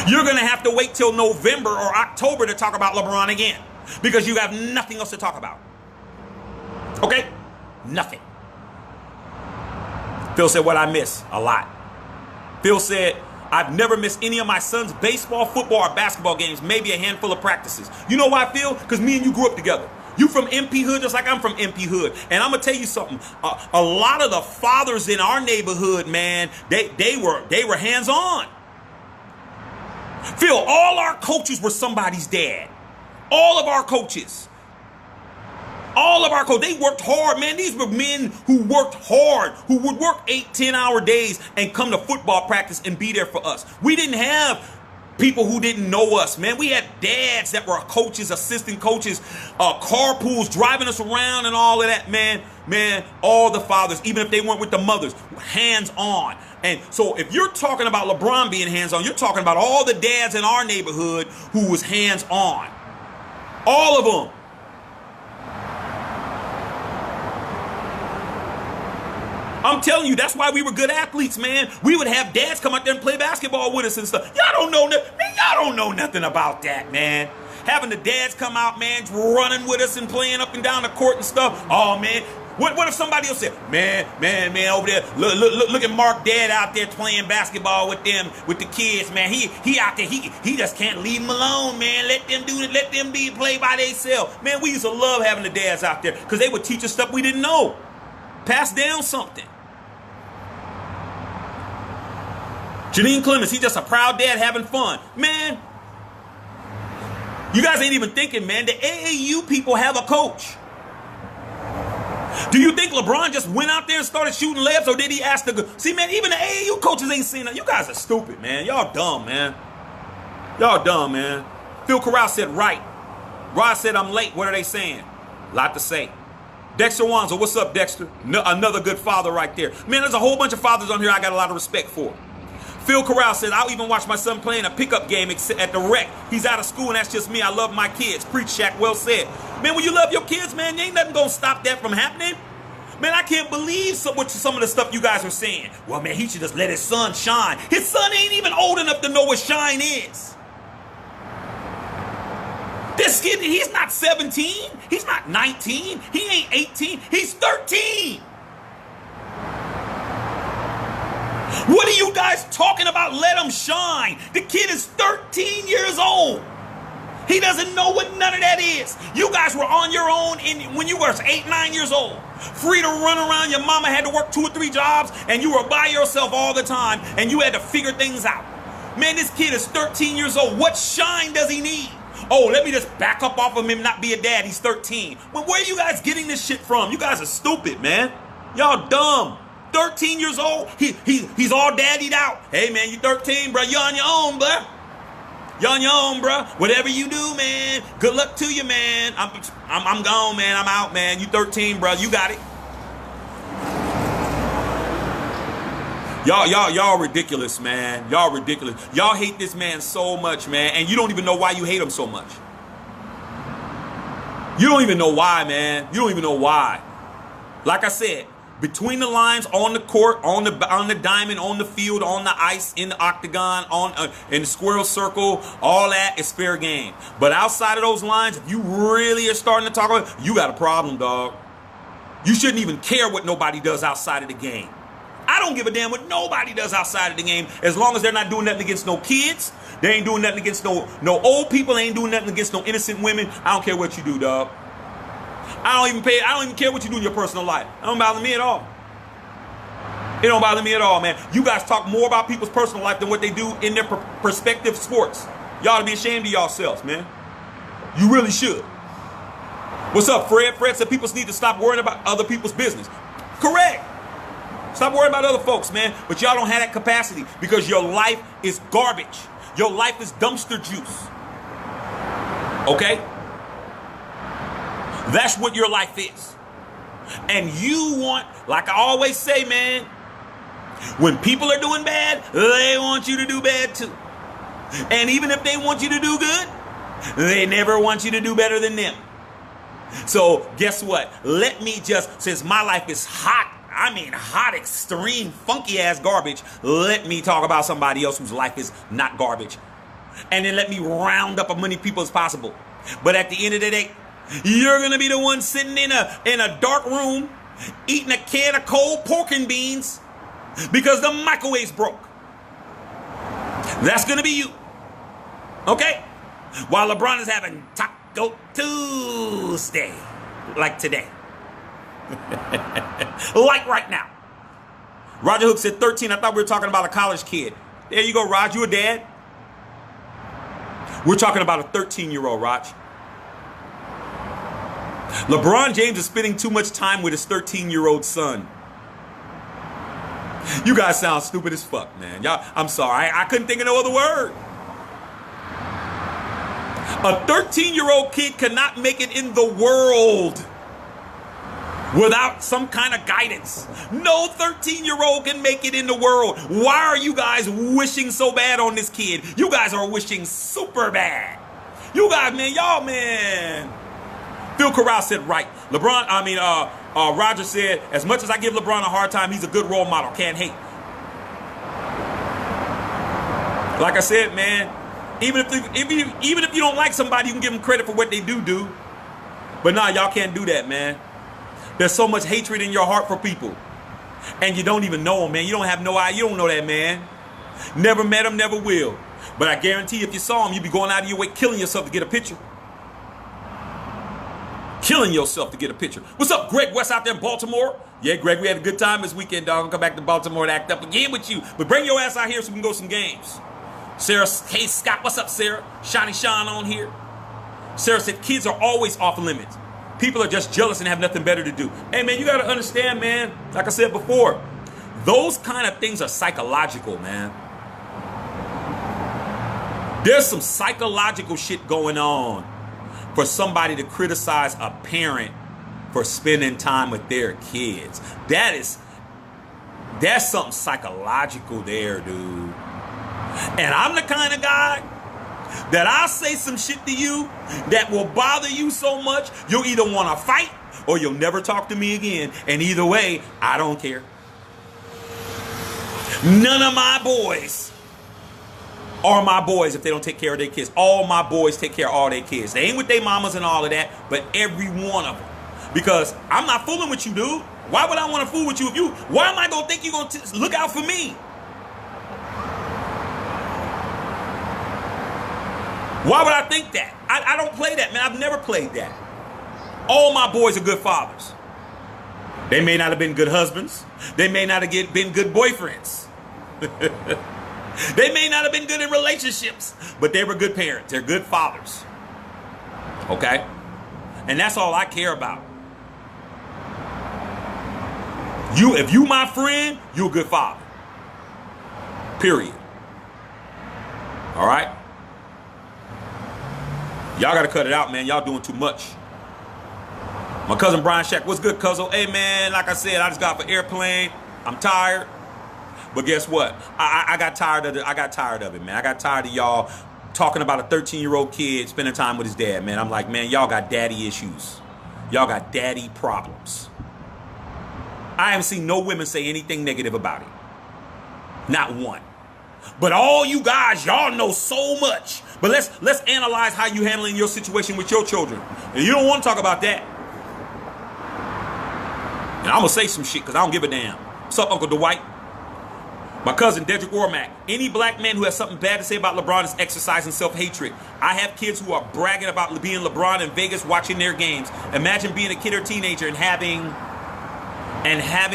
You're going to have to wait till November or October to talk about LeBron again. Because you have nothing else to talk about. Okay? Nothing. Phil said, what I miss? A lot. Phil said, I've never missed any of my son's baseball, football, or basketball games, maybe a handful of practices. You know why, Phil? Because me and you grew up together. You from MP Hood just like I'm from MP Hood. And I'm going to tell you something. A lot of the fathers in our neighborhood, man, they were hands-on. Phil, all our coaches were somebody's dad. All of our coaches. All of our coaches, they worked hard, man. These were men who worked hard, who would work 8, 10-hour days and come to football practice and be there for us. We didn't have people who didn't know us, man. We had dads that were coaches, assistant coaches, carpools, driving us around and all of that, man. Man, all the fathers, even if they weren't with the mothers, hands-on. And so if you're talking about LeBron being hands-on, you're talking about all the dads in our neighborhood who was hands-on. All of them. I'm telling you, that's why we were good athletes, man. We would have dads come out there and play basketball with us and stuff. Y'all don't know nothing. Man, y'all don't know nothing about that, man. Having the dads come out, man, running with us and playing up and down the court and stuff. Oh, man. What if somebody else said, man, over there, look at Mark Dad out there playing basketball with them, with the kids, man. He out there, he just can't leave them alone, man. Let them do it, let them play by themselves. Man, we used to love having the dads out there because they would teach us stuff we didn't know. Pass down something. Janine Clemens, he's just a proud dad having fun. Man, you guys ain't even thinking, man. The AAU people have a coach. Do you think LeBron just went out there and started shooting layups, or did he ask to go? See, man, even the AAU coaches ain't seen that. You guys are stupid, man. Y'all dumb, man. Y'all dumb, man. Phil Corral said right. Rod said I'm late. What are they saying? Lot to say. Dexter Wanzo, what's up, Dexter? Another good father right there. Man, there's a whole bunch of fathers on here I got a lot of respect for. Phil Corral said, I'll even watch my son playing a pickup game at the rec. He's out of school, and that's just me. I love my kids. Preach, Shaq. Well said. Man, when you love your kids, man, ain't nothing going to stop that from happening. Man, I can't believe some of the stuff you guys are saying. Well, man, he should just let his son shine. His son ain't even old enough to know what shine is. This kid, he's not 17. He's not 19. He ain't 18. He's 13. What are you guys talking about? Let him shine. The kid is 13 years old. He doesn't know what none of that is. You guys were on your own when you were 8, 9 years old. Free to run around. Your mama had to work 2 or 3 jobs, and you were by yourself all the time, and you had to figure things out. Man, this kid is 13 years old. What shine does he need? Oh, let me just back up off of him, not be a dad. He's 13. Well, where are you guys getting this shit from? You guys are stupid, man. Y'all dumb. 13 years old. He's all daddied out. Hey, man, you 13, bro. You're on your own, bro. You're on your own, bro. Whatever you do, man. Good luck to you, man. I'm gone, man. I'm out, man. You 13, bro. You got it. Y'all ridiculous, man. Y'all ridiculous. Y'all hate this man so much, man, and you don't even know why you hate him so much. You don't even know why, man. You don't even know why. Like I said, between the lines, on the court, on the diamond, on the field, on the ice, in the octagon, in the squirrel circle, all that is fair game. But outside of those lines, if you really are starting to talk about it, you got a problem, dog. You shouldn't even care what nobody does outside of the game. I don't give a damn what nobody does outside of the game, as long as they're not doing nothing against no kids. They ain't doing nothing against no old people. They ain't doing nothing against no innocent women. I don't care what you do, dog. I don't even care what you do in your personal life. It don't bother me at all. It don't bother me at all, man. You guys talk more about people's personal life than what they do in their prospective sports. Y'all ought to be ashamed of yourselves, man. You really should. What's up, Fred? Fred said people need to stop worrying about other people's business. Correct. Stop worrying about other folks, man. But y'all don't have that capacity because your life is garbage. Your life is dumpster juice. Okay? That's what your life is. And you want, like I always say, man, when people are doing bad, they want you to do bad too. And even if they want you to do good, they never want you to do better than them. So guess what? Let me just, since my life is hot, I mean hot, extreme, funky ass garbage, let me talk about somebody else whose life is not garbage. And then let me round up as many people as possible. But at the end of the day, you're going to be the one sitting in a dark room eating a can of cold pork and beans because the microwave's broke. That's going to be you. Okay? While LeBron is having Taco Tuesday, like today. Like right now. Roger Hook said 13. I thought we were talking about a college kid. There you go, Raj. You a dad? We're talking about a 13-year-old, Raj. LeBron James is spending too much time with his 13-year-old son. You guys sound stupid as fuck, man. Y'all, I'm sorry. I couldn't think of no other word. A 13-year-old kid cannot make it in the world without some kind of guidance. No 13-year-old can make it in the world. Why are you guys wishing so bad on this kid? You guys are wishing super bad. You guys, man, y'all, man. Phil Corral said right. Roger said, as much as I give LeBron a hard time, he's a good role model. Can't hate. Like I said, man, even if you don't like somebody, you can give them credit for what they do. But nah, y'all can't do that, man. There's so much hatred in your heart for people. And you don't even know them, man. You don't have no idea. You don't know that man. Never met him, never will. But I guarantee if you saw him, you'd be going out of your way killing yourself to get a picture. Killing yourself to get a picture. What's up, Greg West out there in Baltimore? Yeah, Greg, we had a good time this weekend, dog. I'll come back to Baltimore and act up again with you. But bring your ass out here so we can go some games. Sarah, hey, Scott, what's up, Sarah? Shiny Sean on here. Sarah said, kids are always off limits. People are just jealous and have nothing better to do. Hey, man, you got to understand, man, like I said before, those kind of things are psychological, man. There's some psychological shit going on for somebody to criticize a parent for spending time with their kids. That's something psychological there, dude. And I'm the kind of guy that I'll say some shit to you that will bother you so much, you'll either want to fight or you'll never talk to me again. And either way, I don't care. None of my boys are my boys if they don't take care of their kids. All my boys take care of all their kids. They ain't with their mamas and all of that, but every one of them. Because I'm not fooling with you, dude. Why would I want to fool with you? Why am I going to think you're going to look out for me? Why would I think that? I don't play that, man. I've never played that. All my boys are good fathers. They may not have been good husbands. They may not have been good boyfriends. They may not have been good in relationships, but they were good parents. They're good fathers. Okay? And that's all I care about. If you my friend, you a good father. Period. All right? Y'all got to cut it out, man. Y'all doing too much. My cousin Brian Shack, what's good, cuzzo? Hey, man, like I said, I just got off an airplane. I'm tired. But guess what? I got tired of it. I got tired of it, man. I got tired of y'all talking about a 13-year-old kid spending time with his dad, man. I'm like, man, y'all got daddy issues. Y'all got daddy problems. I haven't seen no women say anything negative about it. Not one. But all you guys, y'all know so much. But let's analyze how you handling your situation with your children. And you don't want to talk about that. And I'm going to say some shit because I don't give a damn. What's up, Uncle Dwight? My cousin, Dedrick Ormack. Any black man who has something bad to say about LeBron is exercising self-hatred. I have kids who are bragging about being LeBron in Vegas watching their games. Imagine being a kid or teenager and having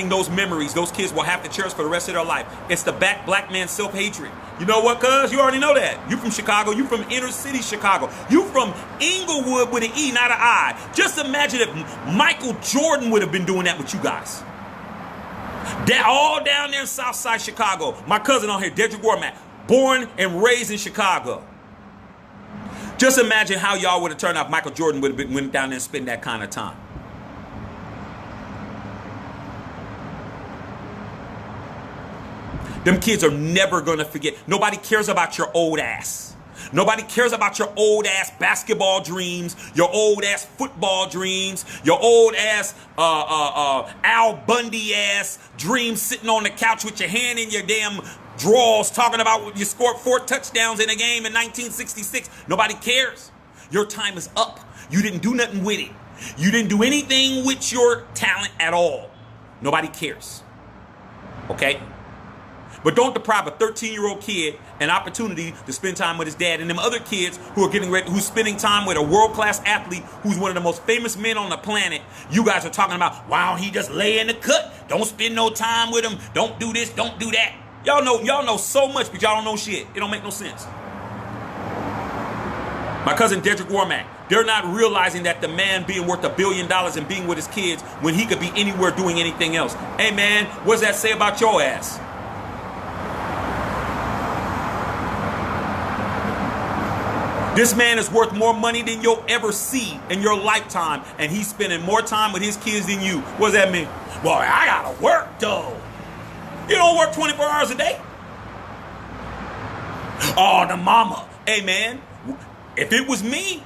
those memories. Those kids will have to cherish for the rest of their life. It's the black man's self-hatred. You know what, cuz? You already know that. You from Chicago. You from inner city Chicago. You from Inglewood with an E, not an I. Just imagine if Michael Jordan would have been doing that with you guys. That all down there in Southside Chicago. My cousin on here, Dedrick Ormack, born and raised in Chicago. Just imagine how y'all would have turned out if Michael Jordan would have went down there and spent that kind of time. Them kids are never going to forget. Nobody cares about your old ass. Nobody cares about your old ass basketball dreams, your old ass football dreams, your old ass Al Bundy ass dreams sitting on the couch with your hand in your damn drawers talking about you scored 4 touchdowns in a game in 1966. Nobody cares. Your time is up. You didn't do nothing with it. You didn't do anything with your talent at all. Nobody cares. Okay? But don't deprive a 13-year-old kid an opportunity to spend time with his dad and them other kids who are getting ready, who's spending time with a world-class athlete who's one of the most famous men on the planet. You guys are talking about, wow, he just lay in the cut. Don't spend no time with him. Don't do this. Don't do that. Y'all know so much, but y'all don't know shit. It don't make no sense. My cousin Dedrick Ormack, they're not realizing that the man being worth $1 billion and being with his kids when he could be anywhere doing anything else. Hey, man, what does that say about your ass? This man is worth more money than you'll ever see in your lifetime, and he's spending more time with his kids than you. What does that mean? Well, I gotta work, though. You don't work 24 hours a day. Oh, the mama. Hey, man, if it was me,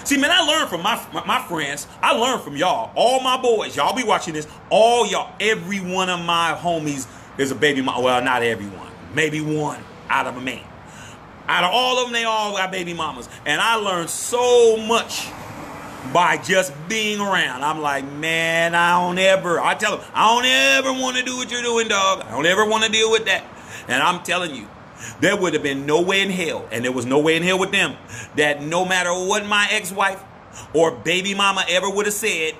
see, man, I learned from my friends. I learned from y'all. All my boys, y'all be watching this. All y'all, every one of my homies is a baby mama. Well, not everyone. Maybe one out of a man. Out of all of them, they all got baby mamas. And I learned so much by just being around. I'm like, man, I tell them, I don't ever want to do what you're doing, dog. I don't ever want to deal with that. And I'm telling you, there would have been no way in hell, and there was no way in hell with them, that no matter what my ex-wife or baby mama ever would have said,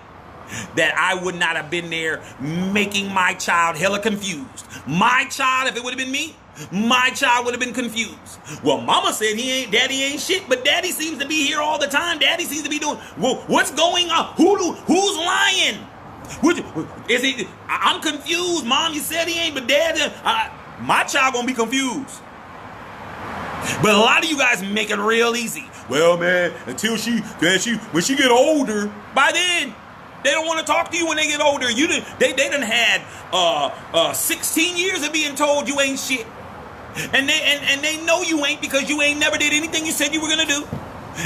that I would not have been there making my child hella confused. My child, if it would have been me, my child would have been confused. Well, mama said daddy ain't shit, but daddy seems to be here all the time. Daddy seems to be doing, well, what's going on? Who's lying? I'm confused. Mom, you said he ain't, but dad, my child gonna be confused. But a lot of you guys make it real easy. Well, man, until when she get older, by then, they don't want to talk to you when they get older. They done had 16 years of being told you ain't shit. And they know you ain't because you ain't never did anything you said you were going to do.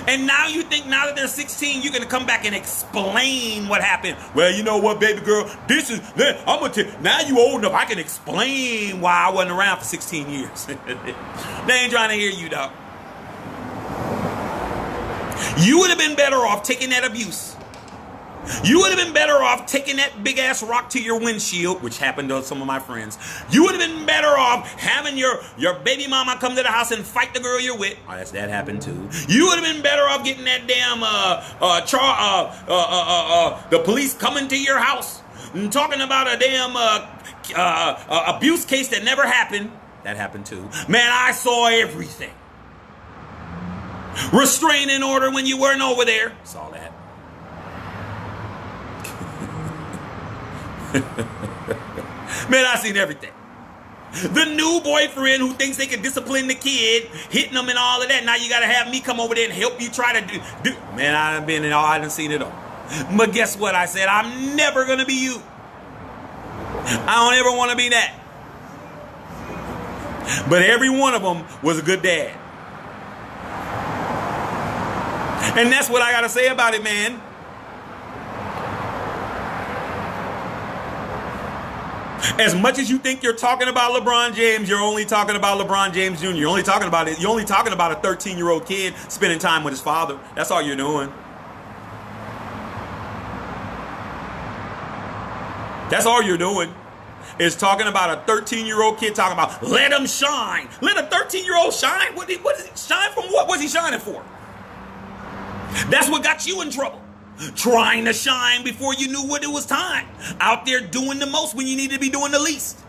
And now you think now that they're 16, you're going to come back and explain what happened. Well, you know what, baby girl, I'm going to now you old enough, I can explain why I wasn't around for 16 years. They ain't trying to hear you, dog. You would have been better off taking that abuse You would have been better off taking that big ass rock to your windshield, which happened to some of my friends. You would have been better off having your baby mama come to the house and fight the girl you're with. Oh, that happened too. You would have been better off getting that damn the police coming to your house and talking about a damn abuse case that never happened. That happened too. Man, I saw everything. Restraining order when you weren't over there. Saw that. Man, I seen everything. The new boyfriend who thinks they can discipline the kid, hitting them and all of that. Now you gotta have me come over there and help you try to do. Man, I done seen it all. But guess what? I said I'm never gonna be you. I don't ever want to be that. But every one of them was a good dad. And that's what I gotta say about it, man. As much as you think you're talking about LeBron James, you're only talking about LeBron James Jr. You're only talking about it. You're only talking about a 13-year-old kid spending time with his father. That's all you're doing. That's all you're doing. Is talking about a 13-year-old kid talking about let him shine. Let a 13-year-old shine? What is it? Shine from what? What's he shining for? That's what got you in trouble. Trying to shine before you knew what it was time. Out there doing the most when you need to be doing the least.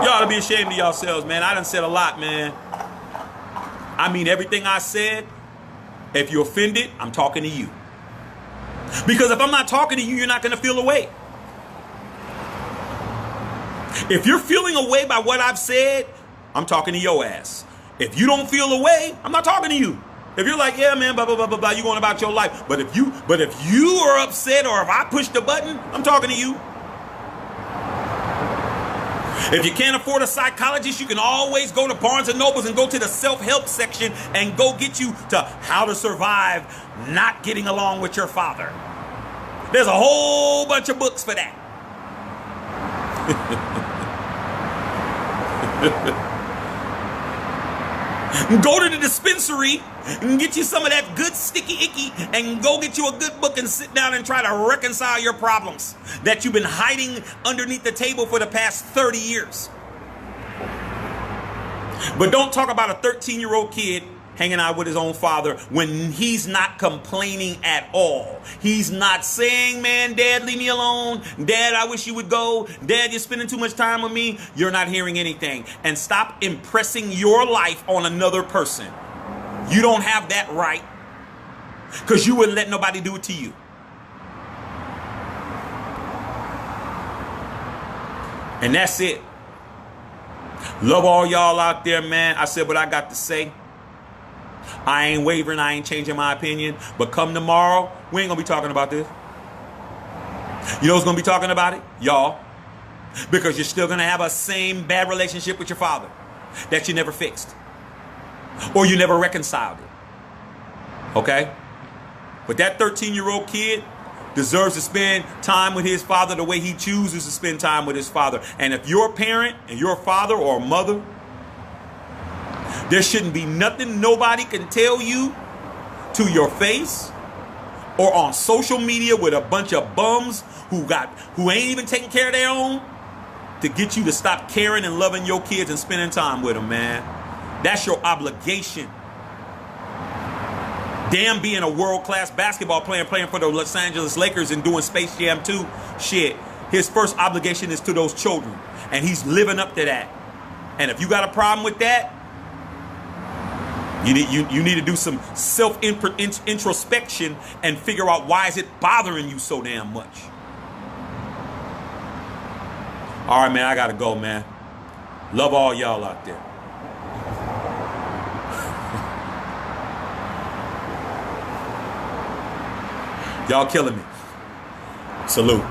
Y'all ought to be ashamed of yourselves, man. I done said a lot, man. I mean everything I said. If you're offended, I'm talking to you. Because if I'm not talking to you, you're not going to feel away. If you're feeling away by what I've said, I'm talking to your ass. If you don't feel away, I'm not talking to you. If you're like, yeah, man, blah, blah, blah, blah, blah, you're going about your life. But if you are upset or if I push the button, I'm talking to you. If you can't afford a psychologist, you can always go to Barnes & Nobles and go to the self-help section and go get you to how to survive not getting along with your father. There's a whole bunch of books for that. Go to the dispensary and get you some of that good sticky icky and go get you a good book and sit down and try to reconcile your problems that you've been hiding underneath the table for the past 30 years. But don't talk about a 13-year-old kid hanging out with his own father when he's not complaining at all. He's not saying, man, Dad, leave me alone. Dad, I wish you would go. Dad, you're spending too much time with me. You're not hearing anything. And stop impressing your life on another person. You don't have that right because you wouldn't let nobody do it to you. And that's it. Love all y'all out there, man. I said what I got to say. I ain't wavering. I ain't changing my opinion. But come tomorrow, we ain't going to be talking about this. You know who's going to be talking about it? Y'all. Because you're still going to have a same bad relationship with your father that you never fixed. Or you never reconciled it. Okay? But that 13-year-old kid deserves to spend time with his father the way he chooses to spend time with his father. And if you're a parent and you're a father or a mother, there shouldn't be nothing nobody can tell you to your face or on social media with a bunch of bums who ain't even taking care of their own to get you to stop caring and loving your kids and spending time with them, man. That's your obligation. Damn, being a world-class basketball player, playing for the Los Angeles Lakers and doing Space Jam 2, shit. His first obligation is to those children. And he's living up to that. And if you got a problem with that, you need to do some self-introspection and figure out why is it bothering you so damn much. All right, man, I got to go, man. Love all y'all out there. Y'all killing me. Salute.